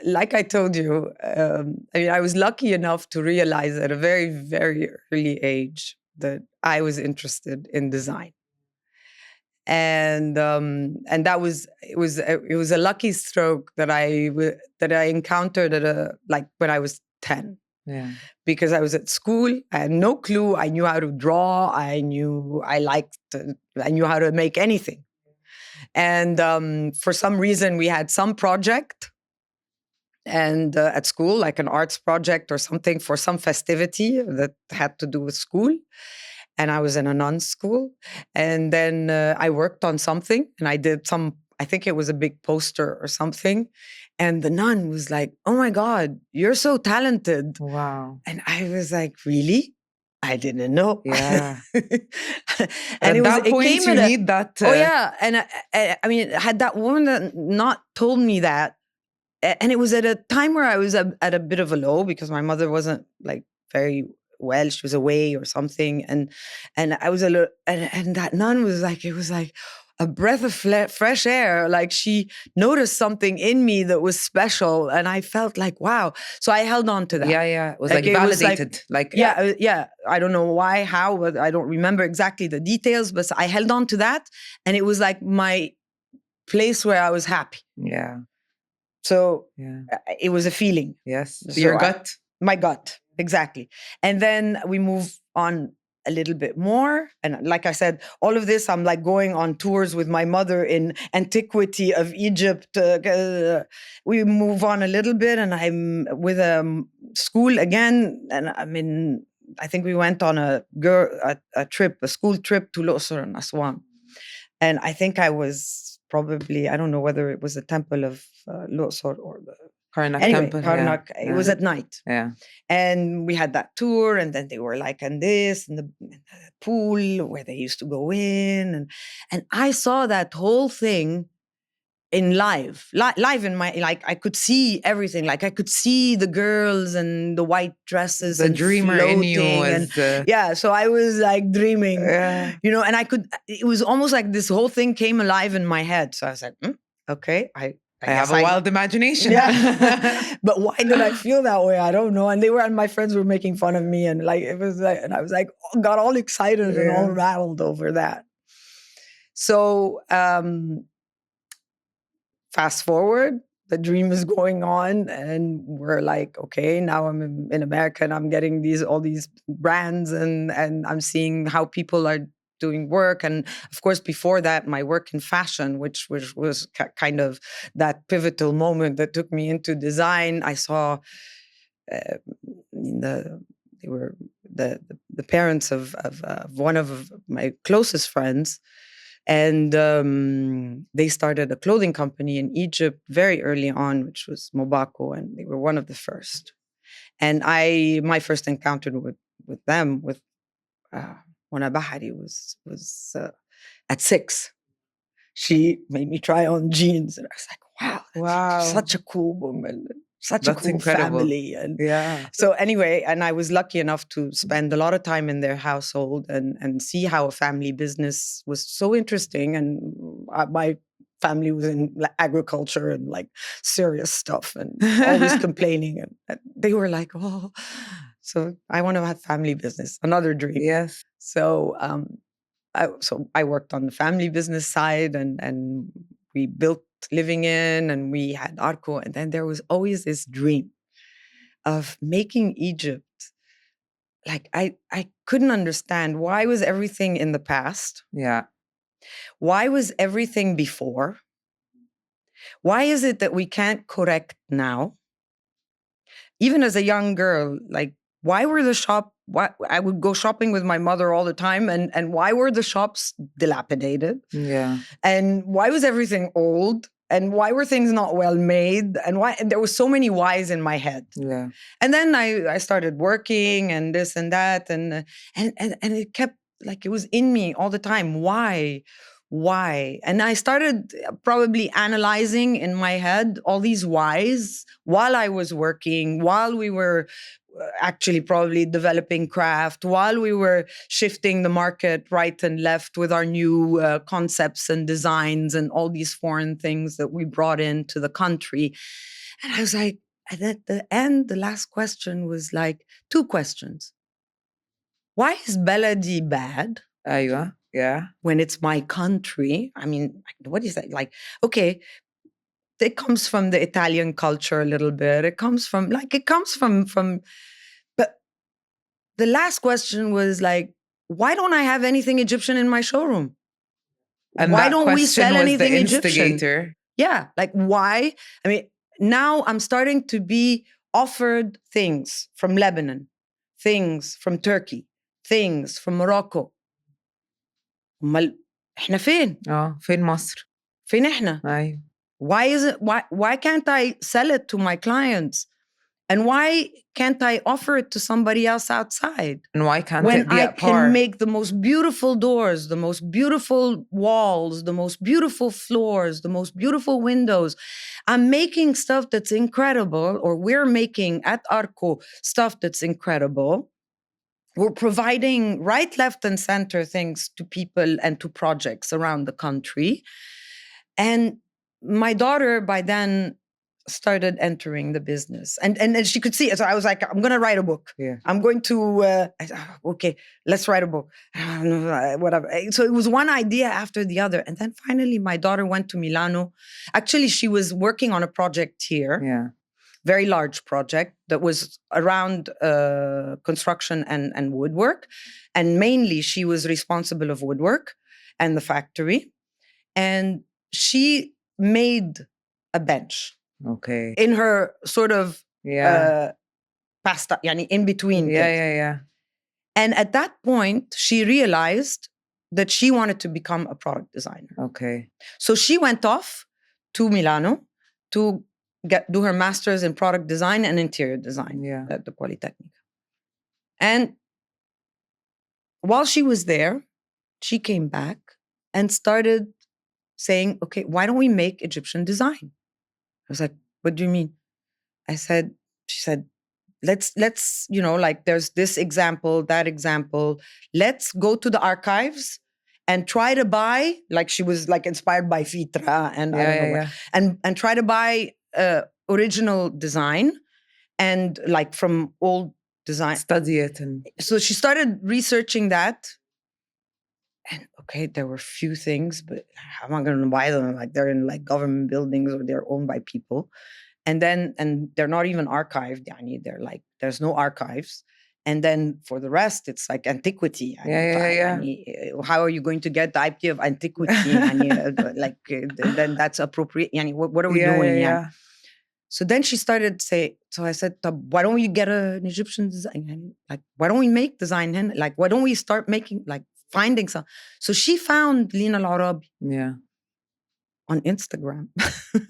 Like I told you, I mean, I was lucky enough to realize at a very, very early age that I was interested in design, and that was it was a lucky stroke that I encountered when I was 10. Yeah. Because I was at school, I had no clue. I knew how to draw. I knew how to make anything. And for some reason, we had some project and at school, like an arts project or something for some festivity that had to do with school. And I was in a nun's school. And then I worked on something, and I did I think it was a big poster or something. And the nun was like, "Oh my God, you're so talented." Wow. And I was like, "Really? I didn't know." Yeah. And at that point, you need that. Oh yeah. And I mean, had that woman not told me that, and it was at a time where I was at a bit of a low because my mother wasn't like very well. She was away or something. And I was a little, and that nun was like, it was like a breath of fresh air. Like she noticed something in me that was special. And I felt like, wow. So I held on to that. Yeah. It was like validated. Yeah. I don't know why, how, but I don't remember exactly the details, but I held on to that. And it was like my place where I was happy. Yeah. So it was a feeling. Yes. So Your gut. My gut. Exactly. And then we move on a little bit more. And like I said, all of this, I'm like going on tours with my mother in antiquity of Egypt. We move on a little bit, and I'm with a school again. And I think we went on a school trip to Al-Qasr and Aswan. And I think I was probably, I don't know whether it was the temple of Al-Qasr or the Karnak anyway, temple. Karnak. It was at night. Yeah. And we had that tour, and then they were like, and this, and the pool where they used to go in. And I saw that whole thing in live in my, like, I could see everything. Like I could see the girls and the white dresses. The and dreamer in you was... yeah, so I was like dreaming, you know, and it was almost like this whole thing came alive in my head. So I was like, okay, I have a wild imagination. Yeah. But why did I feel that way? I don't know. And my friends were making fun of me, and like, it was like, and I was like, got all excited and all rattled over that. So, fast forward, the dream is going on, and we're like, okay, now I'm in America, and I'm getting all these brands, and I'm seeing how people are doing work. And of course, before that, my work in fashion, which was kind of that pivotal moment that took me into design. I saw they were the parents of one of my closest friends. And they started a clothing company in Egypt very early on, which was Mobako, and they were one of the first. And my first encounter with them, with Mona Bahari, was at 6. She made me try on jeans, and I was like, wow, such a cool woman. Such a cool incredible. family. And so anyway, and I was lucky enough to spend a lot of time in their household and see how a family business was so interesting. And my family was in agriculture and like serious stuff and always complaining. And they were like, oh, so I want to have family business, another dream. Yes. So I worked on the family business side, and we built living in, and we had Arco. And then there was always this dream of making Egypt. Like I couldn't understand, why was everything in the past? Yeah. Why was everything before? Why is it that we can't correct now? Even as a young girl, like, why were why I would go shopping with my mother all the time, and why were the shops dilapidated? Yeah. And why was everything old? And why were things not well made? And there were so many whys in my head. Yeah. And then I started working and this and that, and it kept, like, it was in me all the time. Why? And I started probably analyzing in my head all these whys while I was working, while we were actually probably developing craft, while we were shifting the market right and left with our new concepts and designs and all these foreign things that we brought into the country. And I was like, and at the end, the last question was like 2 questions. Why is Baladi bad? Aywa. Yeah. When it's my country. I mean, what is that? Like, okay, it comes from the Italian culture a little bit. It comes from, but the last question was like, why don't I have anything Egyptian in my showroom? And why don't we sell anything Egyptian? Yeah, like, why? I mean, now I'm starting to be offered things from Lebanon, things from Turkey, things from Morocco. احنا فين؟ فين مصر؟ فين احنا؟ أيوة. Why can't I sell it to my clients? And why can't I offer it to somebody else outside? And why can't when it be I at par? can make the most beautiful doors, the most beautiful walls, the most beautiful floors, the most beautiful windows. I'm making stuff that's incredible, or we're making at Arco stuff that's incredible. We're providing right, left, and center things to people and to projects around the country. And my daughter, by then, started entering the business. And she could see it. So I was like, I'm going to write a book. Yeah. I'm going to, okay, let's write a book. Whatever. So it was one idea after the other. And then finally, my daughter went to Milano. Actually, she was working on a project here. Yeah. very large project that was around construction and woodwork. And mainly she was responsible of woodwork and the factory. And she made a bench Okay. in her sort of Yeah. pasta, yani in between. Yeah. And at that point, she realized that she wanted to become a product designer. Okay. So she went off to Milano to do her master's in product design and interior design at the Polytechnic. And while she was there, she came back and started saying, okay, why don't we make Egyptian design? I was like, what do you mean? She said, let's, like there's this example, that example. Let's go to the archives and try to buy, like she was like inspired by Fitra and I don't know what, and try to buy original design and like from old design. Study it. And so she started researching that. And okay, there were few things, but how am I going to buy them? Like they're in like government buildings or they're owned by people. And they're not even archived. They're like, there's no archives. And then for the rest, it's like antiquity. How are you going to get the IP of antiquity? Then that's appropriate. What are we doing? Yeah. So then she started so I said, why don't we get an Egyptian design? Like, why don't we make design? Like, why don't we start making, like, finding some? So she found Lina Al Arabi. Yeah. On Instagram.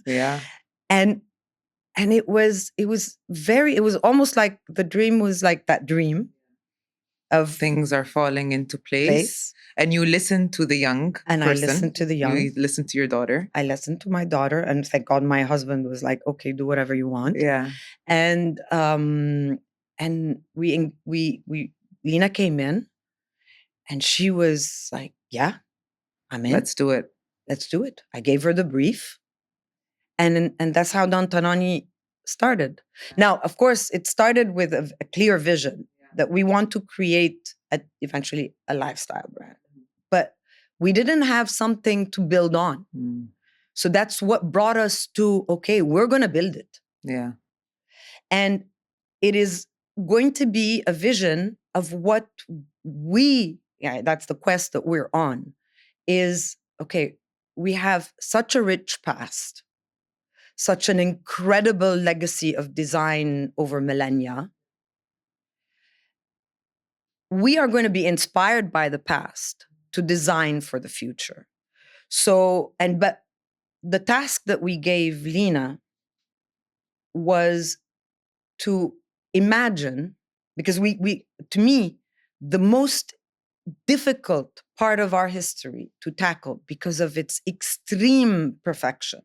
Yeah. And it was almost like the dream was like that dream of things are falling into place. And you listen to the young and person. I listened to the young. You listen to your daughter. I listened to my daughter, and thank God my husband was like, okay, do whatever you want. Yeah. And we Lina came in and she was like, yeah, I'm in. Let's do it. I gave her the brief. And that's how El Tanani started. Now, of course, it started with a clear vision that we want to create eventually a lifestyle brand. But we didn't have something to build on. So that's what brought us to, okay, we're going to build it. Yeah. And it is going to be a vision of what that's the quest that we're on, is, okay, we have such a rich past, such an incredible legacy of design over millennia. We are going to be inspired by the past to design for the future. But the task that we gave Lina was to imagine, because to me, the most difficult part of our history to tackle because of its extreme perfection,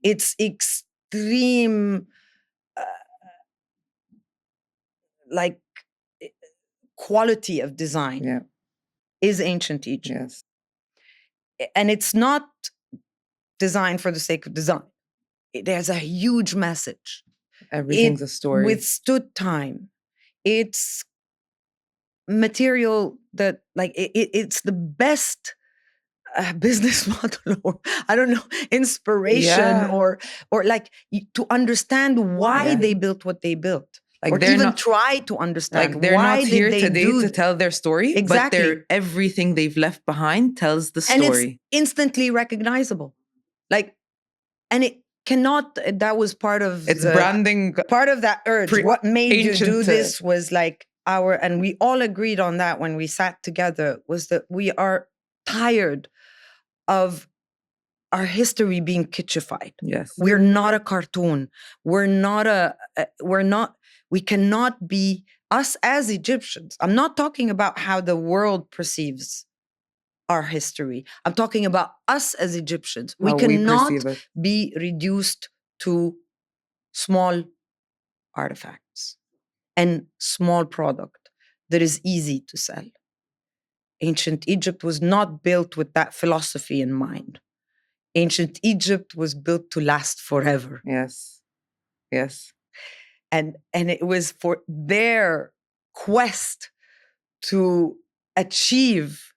its extreme quality of design is ancient Egypt. Yes. And it's not design for the sake of design. There's a huge message. Everything's a story. It withstood time. It's material that, like, it's the best business model, or I don't know, inspiration, or like to understand why they built what they built. Like, or even try to understand, like, they're why not here did they today to tell their story. Exactly. But everything they've left behind tells the story. And it's instantly recognizable. Like, and it cannot, that was part of branding. Part of that urge. What made you do this was like and we all agreed on that when we sat together, was that we are tired of our history being kitschfied. Yes. We're not a cartoon. We cannot be us as Egyptians. I'm not talking about how the world perceives our history. I'm talking about us as Egyptians. We cannot be reduced to small artifacts and small product that is easy to sell. Ancient Egypt was not built with that philosophy in mind. Ancient Egypt was built to last forever. Yes. Yes. And it was for their quest to achieve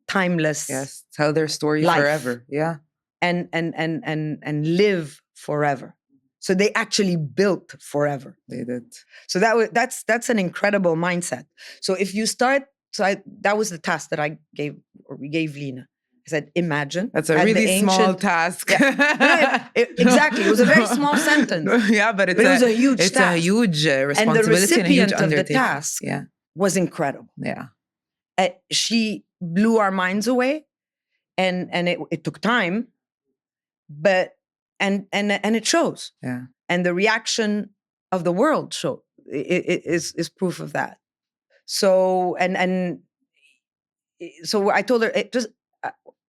timeless. Yes. Tell their story life. Forever. Yeah. And live forever. So they actually built forever. They did. So that's an incredible mindset. So if you start, that was the task that we gave Lena. I said, imagine. That's a really small task. Yeah. Exactly. It was a very small sentence. Yeah, but it was a huge task. It's a huge responsibility and the recipient and a huge of the task was incredible. Yeah. She blew our minds away, and it took time, but and it shows. Yeah. And the reaction of the world is proof of that. So so I told her,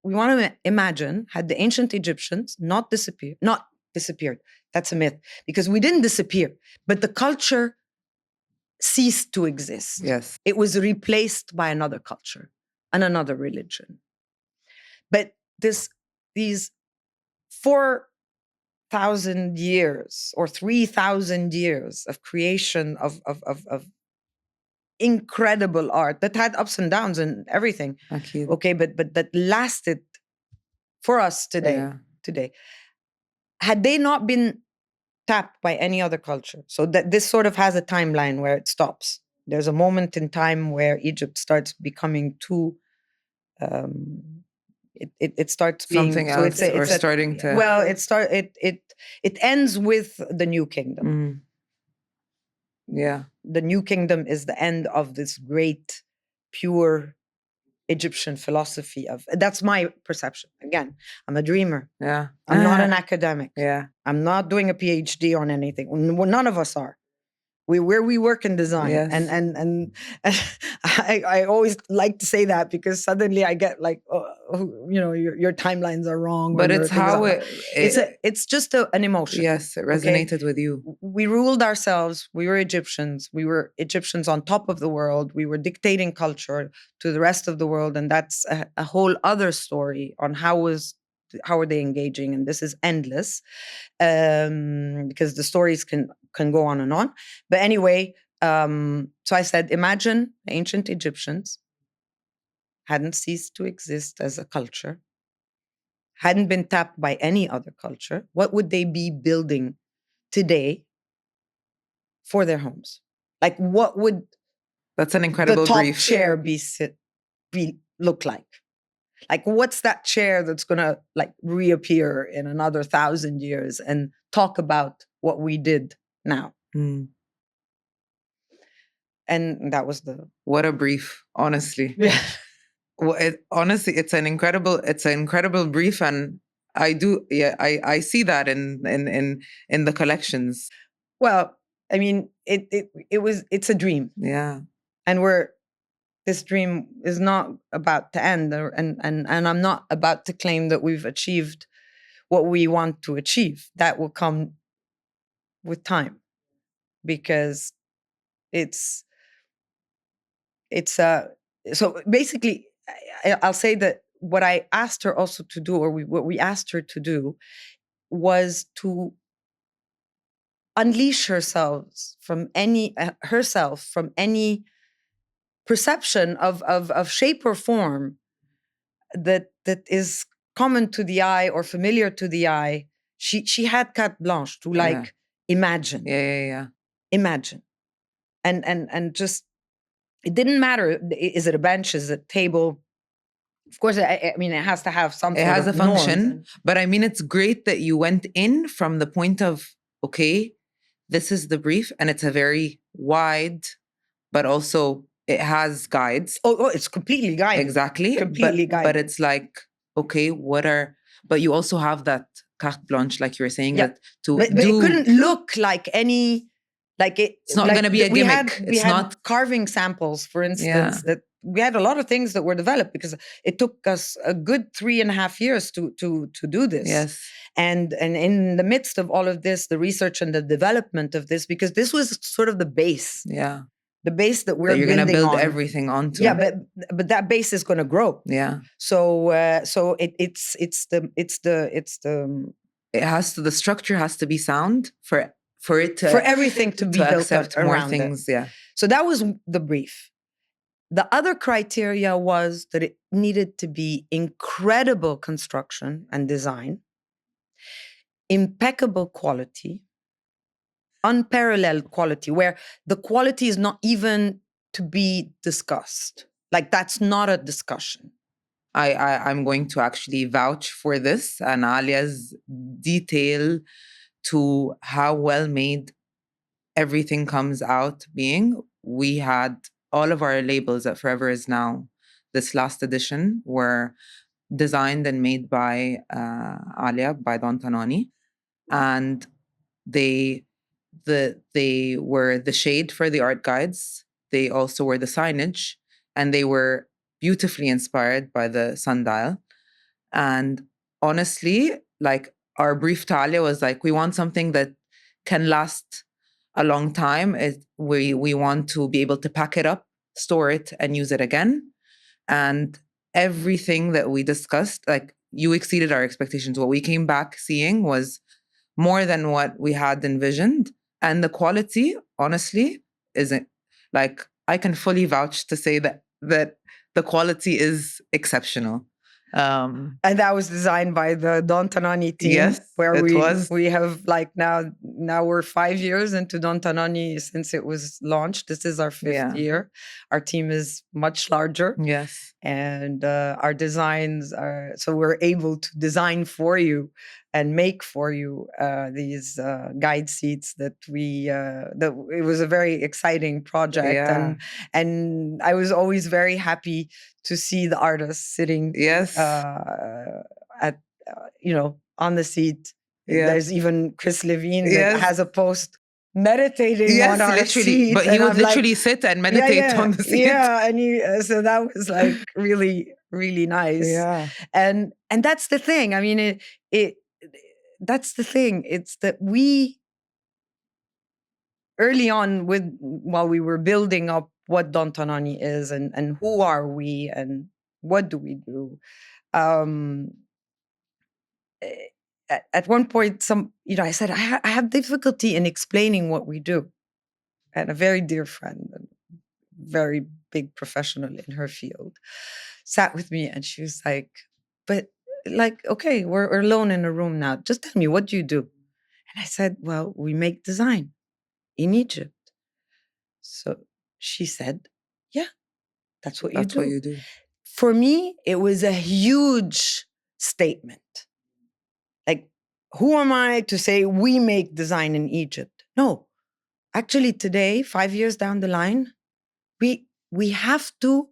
we want to imagine, had the ancient Egyptians not disappeared. That's a myth, because we didn't disappear, but the culture ceased to exist. Yes. It was replaced by another culture and another religion. But these 4,000 years or 3,000 years of creation of incredible art that had ups and downs and everything. Okay, but that lasted for us today. Had they not been tapped by any other culture, so that this sort of has a timeline where it stops. There's a moment in time where Egypt starts becoming too it starts being something else, so it's starting to. Well, it ends with the New Kingdom. Yeah, the New Kingdom is the end of this great, pure Egyptian philosophy of. That's my perception. Again, I'm a dreamer. Yeah, I'm not an academic. Yeah, I'm not doing a PhD on anything. None of us are. We work in design. Yes. And I always like to say that, because suddenly I get like, your timelines are wrong. But it's how it's just an emotion. Yes, it resonated with you. We ruled ourselves. We were Egyptians. We were Egyptians on top of the world. We were dictating culture to the rest of the world, and that's a whole other story on how are they engaging, and this is endless, because the stories can go on and on. But anyway, so I said, imagine the ancient Egyptians hadn't ceased to exist as a culture, hadn't been tapped by any other culture. What would they be building today for their homes? Like, what would that's an incredible the top brief chair look like? Like, what's that chair that's going to like reappear in another 1,000 years and talk about what we did now? And that was what a brief, honestly. Yeah. Well, honestly, it's an incredible brief, and I I see that in the collections. Well, I mean, it's a dream. Yeah. And this dream is not about to end, and I'm not about to claim that we've achieved what we want to achieve. That will come with time, because so basically, I'll say that what I asked her also to do, or what we asked her to do, was to unleash herself from any perception of shape or form that is common to the eye or familiar to the eye. She had carte blanche to imagine. Yeah. Imagine. And just, it didn't matter. Is it a bench? Is it a table? Of course, I mean, it has to have something. It has a function, but I mean, it's great that you went in from the point of, okay, this is the brief, and it's a very wide, but also it has guides. Oh, it's completely guided. Exactly. Completely guided. But it's like, okay, but you also have that carte blanche, like you were saying, but it couldn't look like any, it's not going to be a gimmick. We had carving samples, for instance, that we had a lot of things that were developed, because it took us a good 3.5 years to do this. Yes. And in the midst of all of this, the research and the development of this, because this was sort of the base. Yeah. The base that you're going to build everything onto. Yeah, but that base is going to grow. Yeah. So it's the structure has to be sound for everything to be built accept up more around things. It. Yeah. So that was the brief. The other criteria was that it needed to be incredible construction and design, impeccable quality, unparalleled quality, where the quality is not even to be discussed. Like, that's not a discussion. I'm going to actually vouch for this and Alia's detail to how well made everything comes out being. We had all of our labels at Forever Is Now, this last edition, were designed and made by Alia, by Don Tanani. And they were the shade for the art guides. They also were the signage, and they were beautifully inspired by the sundial. And honestly, like, our brief to Alia was like, we want something that can last a long time. We want to be able to pack it up, store it, and use it again. And everything that we discussed, like, you exceeded our expectations. What we came back seeing was more than what we had envisioned. And the quality, honestly, isn't, like, I can fully vouch to say that the quality is exceptional. And that was designed by the Don Tanani team. Yes, where it was. we have, like, now we're 5 years into Don Tanani since it was launched. This is our fifth year. Our team is much larger. Yes. And our designs are, so we're able to design for you and make for you these guide seats that that it was a very exciting project. Yeah. And I was always very happy to see the artists sitting Yes. at on the seat. Yes. There's even Chris Levine that Yes. has a post meditating on our literally. seat. But he And would I'm literally sit and meditate on the seat. Yeah, and so that was like really, really nice. Yeah. And that's the thing. I mean, that's the thing. It's that we early on, while we were building up what Don Tanani is and who are we and what do we do. At one point, I said, I have difficulty in explaining what we do. And a very dear friend, and very big professional in her field, sat with me and she was like, but, like, okay, we're alone in a room now. Just tell me, what do you do? And I said, well, we make design in Egypt. So she said, yeah, that's what you do. That's what you do. For me, it was a huge statement. Like, who am I to say we make design in Egypt? No. Actually, today, 5 years down the line, we have to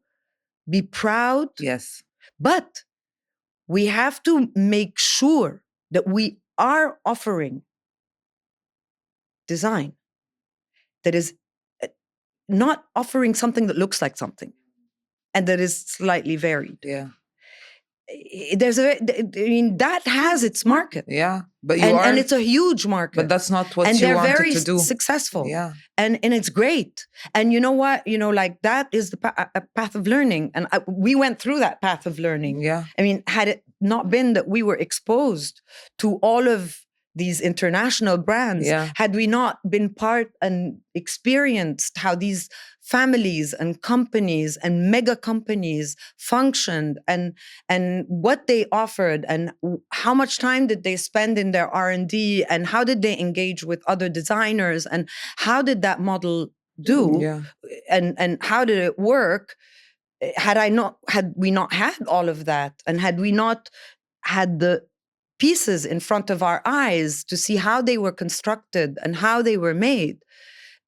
be proud. Yes. But we have to make sure that we are offering design that is not offering something that looks like something and that is slightly varied. Yeah. That has its market. Yeah. But and it's a huge market. But that's not what and you they're wanted very to do. Successful. Yeah. And it's great. And you know what? Like, that is the path of learning. And we went through that path of learning. Yeah. I mean, had it not been that we were exposed to all of these international brands, had we not been part and experienced how these families and companies and mega companies functioned and what they offered and how much time did they spend in their R&D and how did they engage with other designers and how did that model do and how did it work, had we not had all of that and had we not had the pieces in front of our eyes to see how they were constructed and how they were made,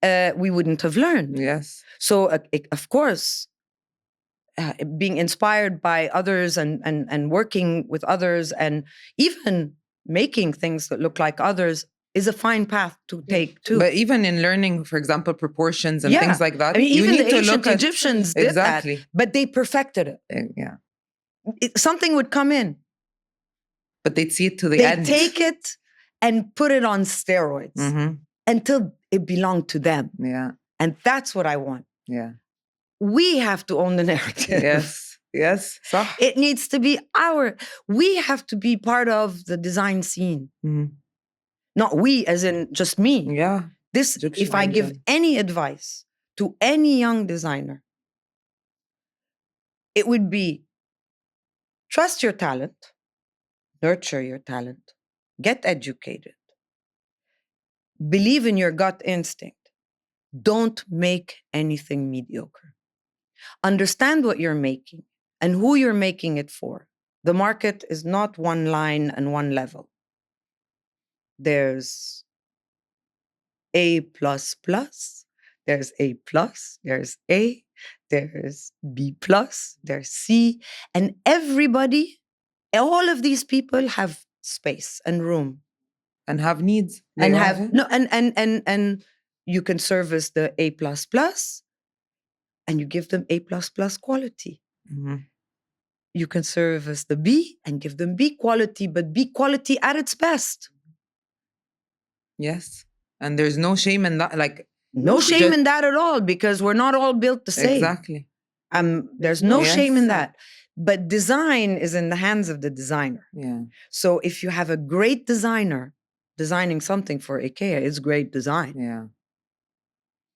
we wouldn't have learned. Yes. So, of course, being inspired by others and working with others and even making things that look like others is a fine path to take too. But even in learning, for example, proportions and things like that, I mean, you even need the to ancient look at Egyptians did that, but they perfected it. Yeah. Something would come in. But they'd see it to the end. They take it and put it on steroids until it belonged to them. Yeah. And that's what I want. Yeah. We have to own the narrative. Yes. Yes. So. It needs to be we have to be part of the design scene. Not we as in just me. Yeah. If I give any advice to any young designer, it would be trust your talent, nurture your talent, get educated, believe in your gut instinct. Don't make anything mediocre. Understand what you're making and who you're making it for. The market is not one line and one level. There's A++, there's A+, there's A, there's B+, there's C, and everybody, all of these people have space and room. And have needs. And have no and you can service the A++, and you give them A++ quality. Mm-hmm. You can service the B and give them B quality, but B quality at its best. Yes. And there's no shame in that. Like, no shame in that at all, because we're not all built the same. Exactly. There's no shame in that. But design is in the hands of the designer. Yeah. So if you have a great designer designing something for IKEA, it's great design. Yeah.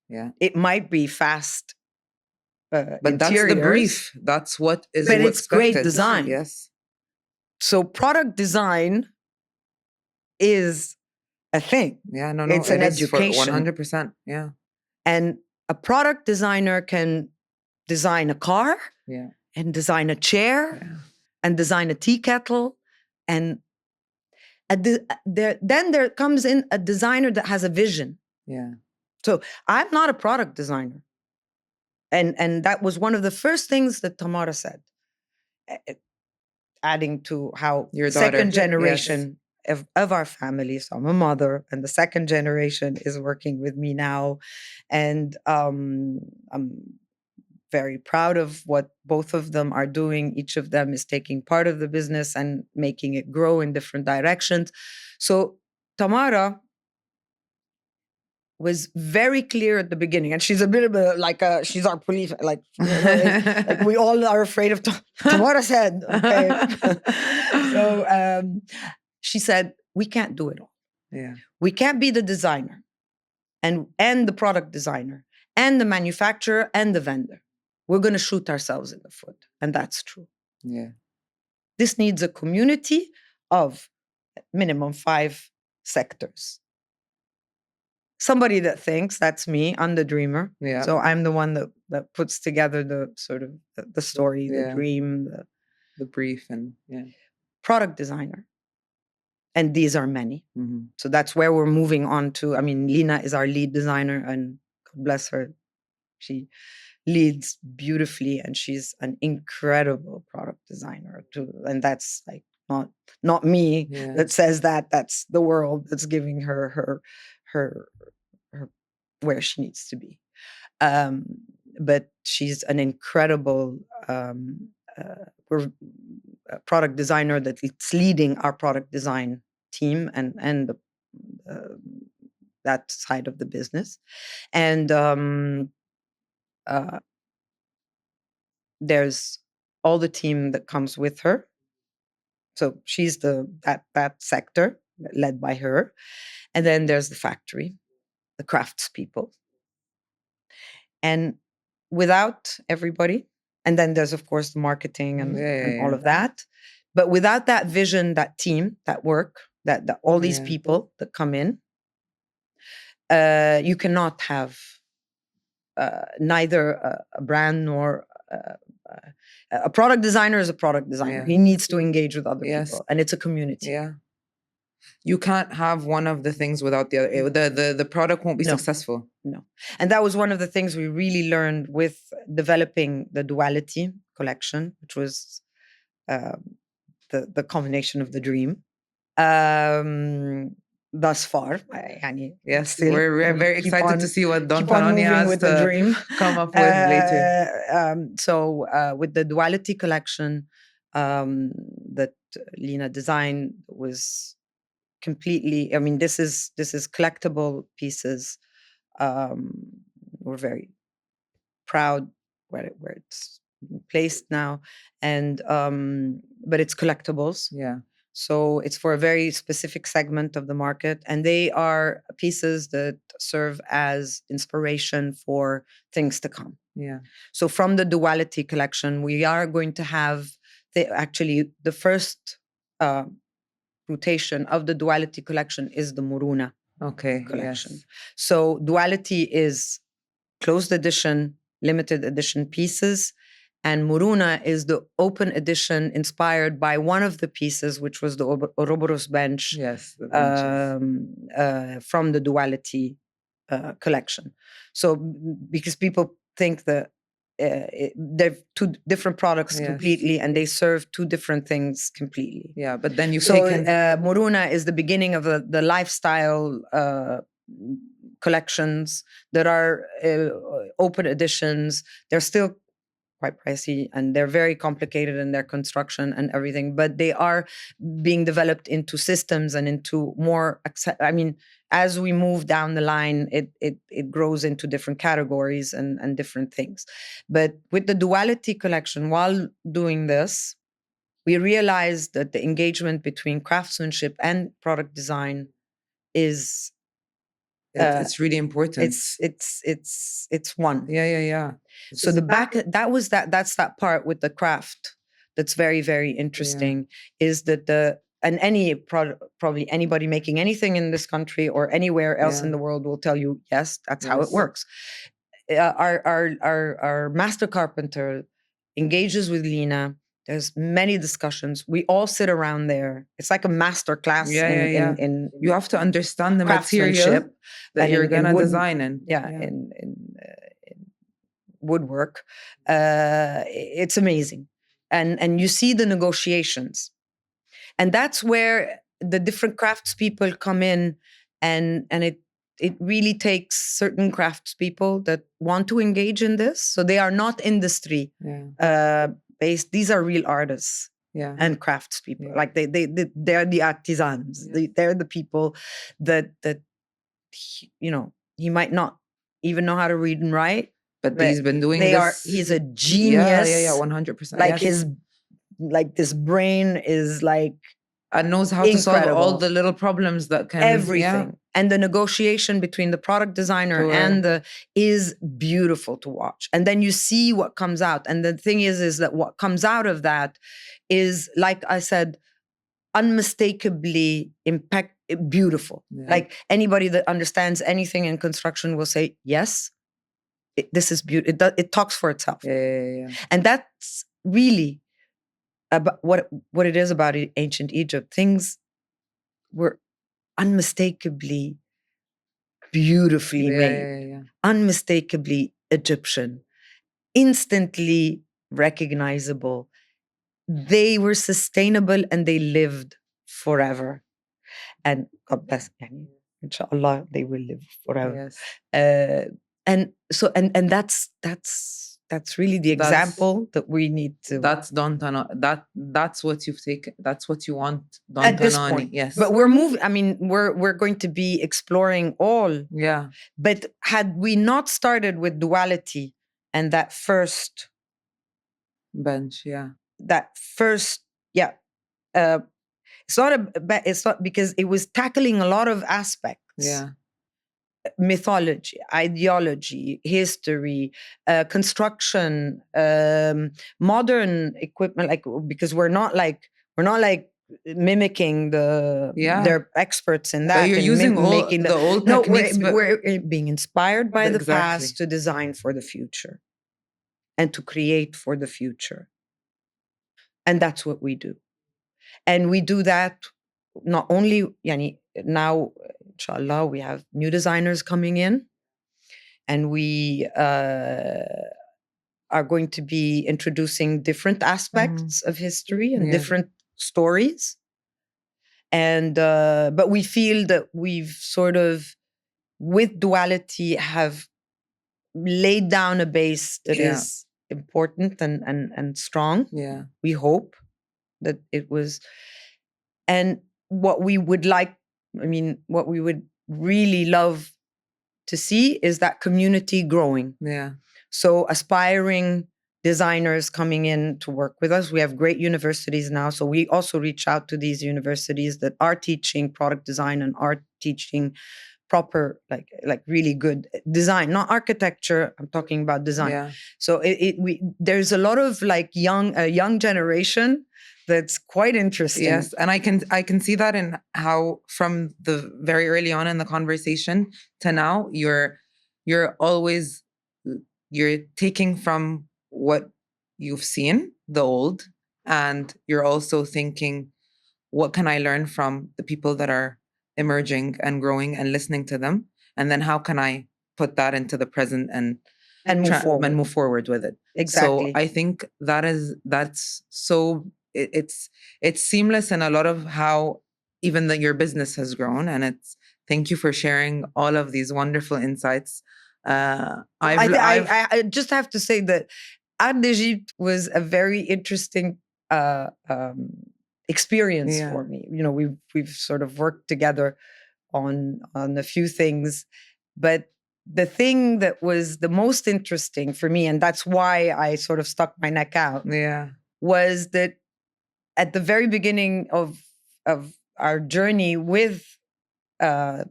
Yeah. It might be fast. But interiors, that's the brief. That's what is. But it's great design. Yes. So product design is a thing. Yeah, no, it's an education. 100%. Yeah. And a product designer can design a car. Yeah. And design a chair. Yeah. And design a tea kettle. And then there comes in a designer that has a vision. Yeah. So I'm not a product designer. And that was one of the first things that Tamara said, adding to how your daughter, second generation of our family. So I'm a mother, and the second generation is working with me now. And I'm very proud of what both of them are doing. Each of them is taking part of the business and making it grow in different directions. So Tamara was very clear at the beginning, and she's a bit of she's our police, like we all are afraid of Tamara said. Okay. So she said, we can't do it all. Yeah, we can't be the designer and the product designer and the manufacturer and the vendor. We're going to shoot ourselves in the foot, and that's true. Yeah, this needs a community of minimum 5 sectors. Somebody that thinks, that's me, I'm the dreamer. Yeah. So I'm the one that puts together the sort of the story, the dream, the brief, and product designer. And these are many. Mm-hmm. So that's where we're moving on to. I mean, Lina is our lead designer, and God bless her. She leads beautifully, and she's an incredible product designer too. And that's like not me that says that. That's the world that's giving her where she needs to be. But she's an incredible product designer that's leading our product design team and that side of the business. And there's all the team that comes with her. So she's that sector led by her. And then there's the factory, the craftspeople. And without everybody, and then there's, of course, the marketing and all of that. But without that vision, that team, that work, that all these people that come in, you cannot have neither a brand nor a product designer is a product designer. Yeah. He needs to engage with other people, and it's a community. Yeah. You can't have one of the things without the other. The product won't be successful. No. And that was one of the things we really learned with developing the Duality collection, which was the combination of the dream. Thus far, yes, we're very excited to see what Don Tanani has to come up with later. So with the Duality collection that Lina designed was completely, I mean, this is collectible pieces. We're very proud where it's placed now, and but it's collectibles. Yeah. So it's for a very specific segment of the market, and they are pieces that serve as inspiration for things to come. Yeah. So from the Duality collection, we are going to have the first rotation of the Duality collection is the Muruna. Okay. collection. Yes. So duality is closed edition, limited edition pieces. And Muruna is the open edition inspired by one of the pieces, which was the Ouroboros bench Yes. The benches. from the duality collection. So because people think that they're two different products Yes. completely, and they serve two different things completely. Yeah, but then you've So taken Muruna is the beginning of the lifestyle collections that are open editions. They're still quite pricey, and they're very complicated in their construction and everything, but they are being developed into systems and into more as we move down the line, it grows into different categories and different things. But with the duality collection, while doing this, we realized that the engagement between craftsmanship and product design is it's really important. it's one. Yeah. So that's that part with the craft that's very, very interesting. Is that probably anybody making anything in this country or anywhere else in the world will tell you, yes, that's how it works. Our master carpenter engages with Lina. There's many discussions. We all sit around there. It's like a master class in you have to understand the craftsmanship material that you're gonna wood, design in. In woodwork. It's amazing. And you see the negotiations. And that's where the different craftspeople come in, and it really takes certain craftspeople that want to engage in this. So they are not industry based. These are real artists and craftspeople. Like they're the artisans. They're the people that he might not even know how to read and write, but he's been doing this. He's a genius. 100%. Like his brain is like and knows how to solve all the little problems that can everything. And the negotiation between the product designer and is beautiful to watch. And then you see what comes out. And the thing is that what comes out of that is, like I said, unmistakably beautiful. Like anybody that understands anything in construction will say, yes, this is beautiful. It talks for itself. And that's really about what it is about ancient Egypt. Things were unmistakably beautifully made, unmistakably Egyptian, instantly recognizable. They were sustainable and they lived forever. And God bless, inshallah, they will live forever. And so that's really the example that we need to. That's Don Tanani. That's what you've taken. That's what you want, Don at this Tanani. Point. Yes, but we're moving. I mean, we're going to be exploring all. Yeah. But had we not started with duality and that first bench, it's not because it was tackling a lot of aspects. Mythology, ideology, history, construction, modern equipment. Because we're not like mimicking they're experts in that. But you're using the old techniques. We're being inspired by the past to design for the future and to create for the future. And that's what we do. And we do that not only, now, inshallah, we have new designers coming in, and we are going to be introducing different aspects of history and different stories. And but we feel that we've sort of, with duality, have laid down a base that is important and strong. We hope that it was. And what we would really love to see is that community growing. So aspiring designers coming in to work with us. We have great universities now. So we also reach out to these universities that are teaching product design and are teaching proper, like really good design, not architecture. I'm talking about design. So there's a lot of young generation that's quite interesting. Yes, and I can see that in how from the very early on in the conversation to now you're always you're taking from what you've seen, the old, and you're also thinking, what can I learn from the people that are emerging and growing and listening to them, and then how can I put that into the present and move forward with it. Exactly. So I think that's so it's seamless in a lot of how even your business has grown, and it's thank you for sharing all of these wonderful insights. I just have to say that Art d'Egypte was a very interesting experience for me. You know, we've sort of worked together on a few things, but the thing that was the most interesting for me, and that's why I sort of stuck my neck out, was that at the very beginning of our journey with Don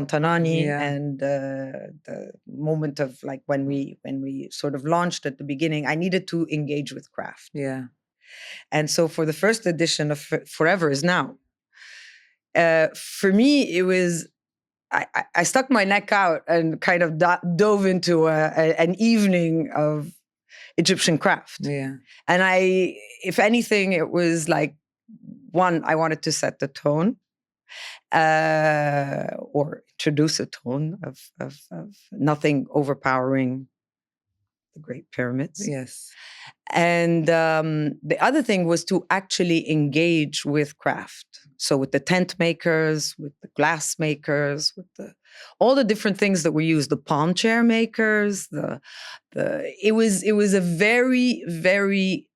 Tanani and the moment of like when we sort of launched at the beginning, I needed to engage with craft. Yeah. And so for the first edition of Forever Is Now, for me, it was, I stuck my neck out and kind of dove into an evening of Egyptian craft. Yeah. And if anything, it was like, one, I wanted to set the tone. Or introduce a tone of nothing overpowering the Great Pyramids. Yes. And the other thing was to actually engage with craft. So with the tent makers, with the glass makers, with all the different things that we use, the palm chair makers, it was a very, very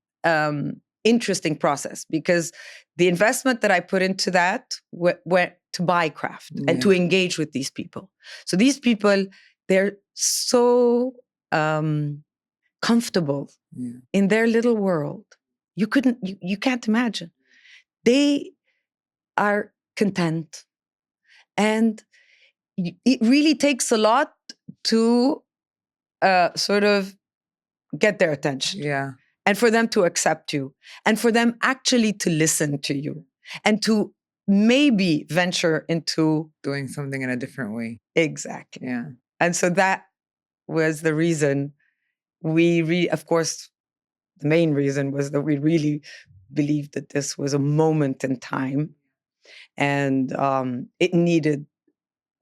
interesting process, because the investment that I put into that went to buy craft and to engage with these people. So these people, they're so comfortable in their little world. You can't imagine. They are content. And it really takes a lot to sort of get their attention. Yeah. And for them to accept you, and for them actually to listen to you, and to maybe venture into doing something in a different way. Exactly. Yeah. And so that was the reason of course, the main reason was that we really believed that this was a moment in time, and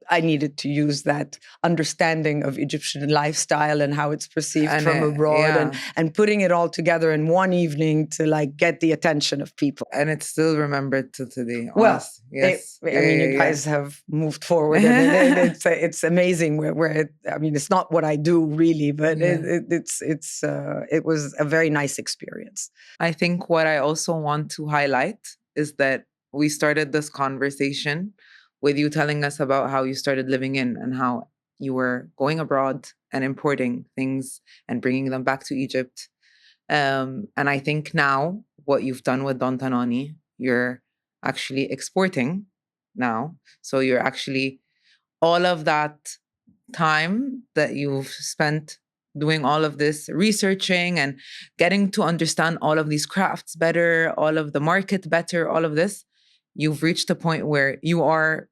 I needed to use that understanding of Egyptian lifestyle and how it's perceived from abroad, and putting it all together in one evening to like get the attention of people. And it's still remembered to today. Well, yes. I mean, you guys have moved forward, and it's amazing. It's not what I do really, but it was a very nice experience. I think what I also want to highlight is that we started this conversation with you telling us about how you started living in and how you were going abroad and importing things and bringing them back to Egypt. And I think now what you've done with Don Tanani, you're actually exporting now. So you're actually, all of that time that you've spent doing all of this researching and getting to understand all of these crafts better, all of the market better, all of this, you've reached a point where you are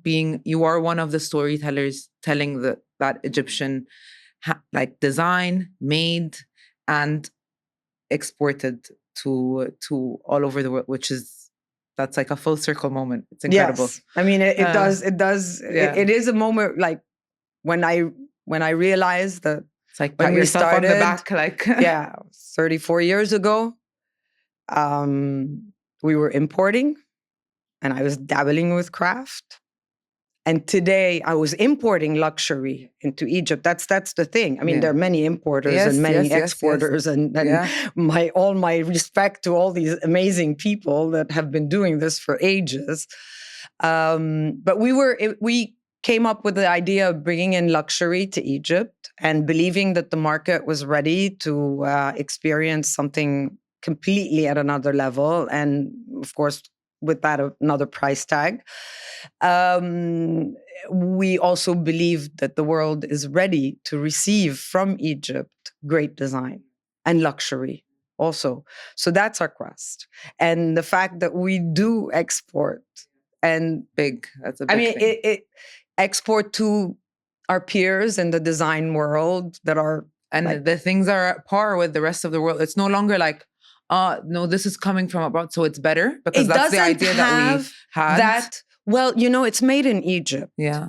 one of the storytellers telling that Egyptian design made and exported to all over the world, that's like a full circle moment. It's incredible. Yes. I mean, it does. It is a moment like when I realized that it's like when we started on the back, like 34 years ago, we were importing, and I was dabbling with craft. And today I was importing luxury into Egypt. That's the thing. I mean, there are many importers and many exporters, and all my respect to all these amazing people that have been doing this for ages. But we came up with the idea of bringing in luxury to Egypt and believing that the market was ready to experience something completely at another level. And of course, with that, another price tag. We also believe that the world is ready to receive from Egypt great design and luxury. also. So that's our quest. And the fact that we do export and Big. That's a big thing. it export to our peers in the design world that are and the things are at par with the rest of the world. It's no longer like, no, this is coming from abroad, so it's better, because that's the idea that we had. Well, it's made in Egypt. Yeah.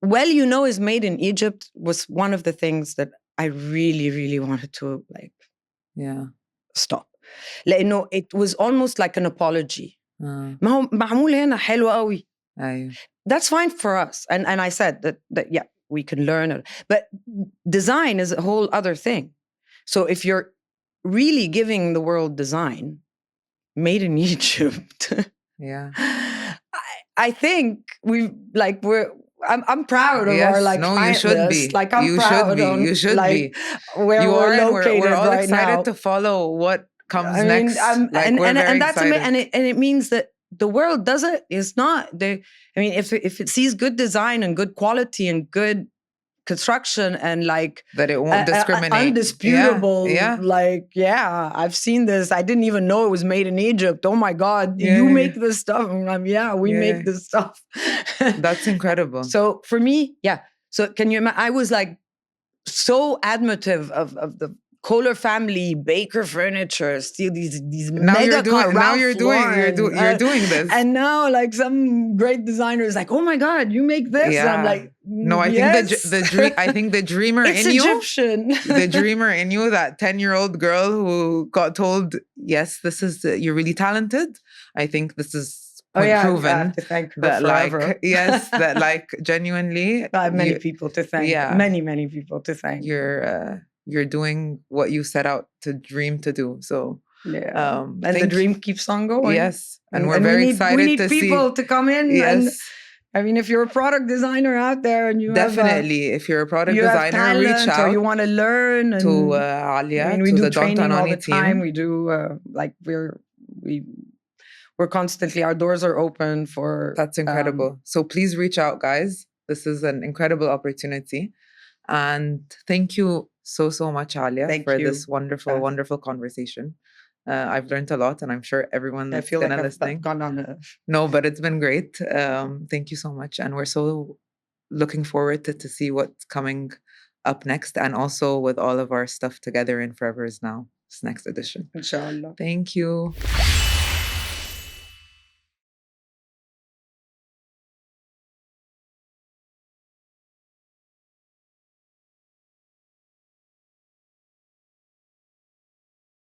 Is made in Egypt was one of the things that I really, really wanted to stop. لأنه it was almost like an apology. ما هو معمول هنا حلو قوي. That's fine for us. And I said that yeah, we can learn it. But design is a whole other thing. So if you're really giving the world design made in Egypt, I think I'm proud of our you should be. Like I'm you proud should be. You should be. Where you we're are, located we're all right excited now. to follow what comes next. And that's excited. and it means that the world is not there. I mean, if it sees good design and good quality and good construction and that it won't discriminate, undisputable. I've seen this. I didn't even know it was made in Egypt. Oh my God, you make this stuff. We make this stuff. That's incredible. So for me, So can you imagine? I was so admirative of the Kohler family, Baker Furniture, still these now mega you're doing this, and now some great designer is oh my God, you make this. And I'm like, no, I think the dreamer it's in you, Egyptian. the dreamer in you, that 10-year-old girl who got told, yes, this is you're really talented. I think this is proven. I have to thank her forever. that genuinely, I have many people to thank. Many people to thank. You're doing what you set out to dream to do. So and the dream keeps on going. Yes, and we're very excited. We need people to come in. Yes. And if you're a product designer out there and you if you're a product designer, reach out, or you want to learn to Alia. We to do the training all the team. time. We do we're constantly, our doors are open for. That's incredible. So please reach out, guys. This is an incredible opportunity. And thank you so much, Alia, for this wonderful conversation. I've learned a lot, and I'm sure everyone that's listening. Gone on No, but it's been great. Thank you so much. And we're so looking forward to see what's coming up next, and also with all of our stuff together in Forever Is Now, this next edition. Inshallah. Thank you.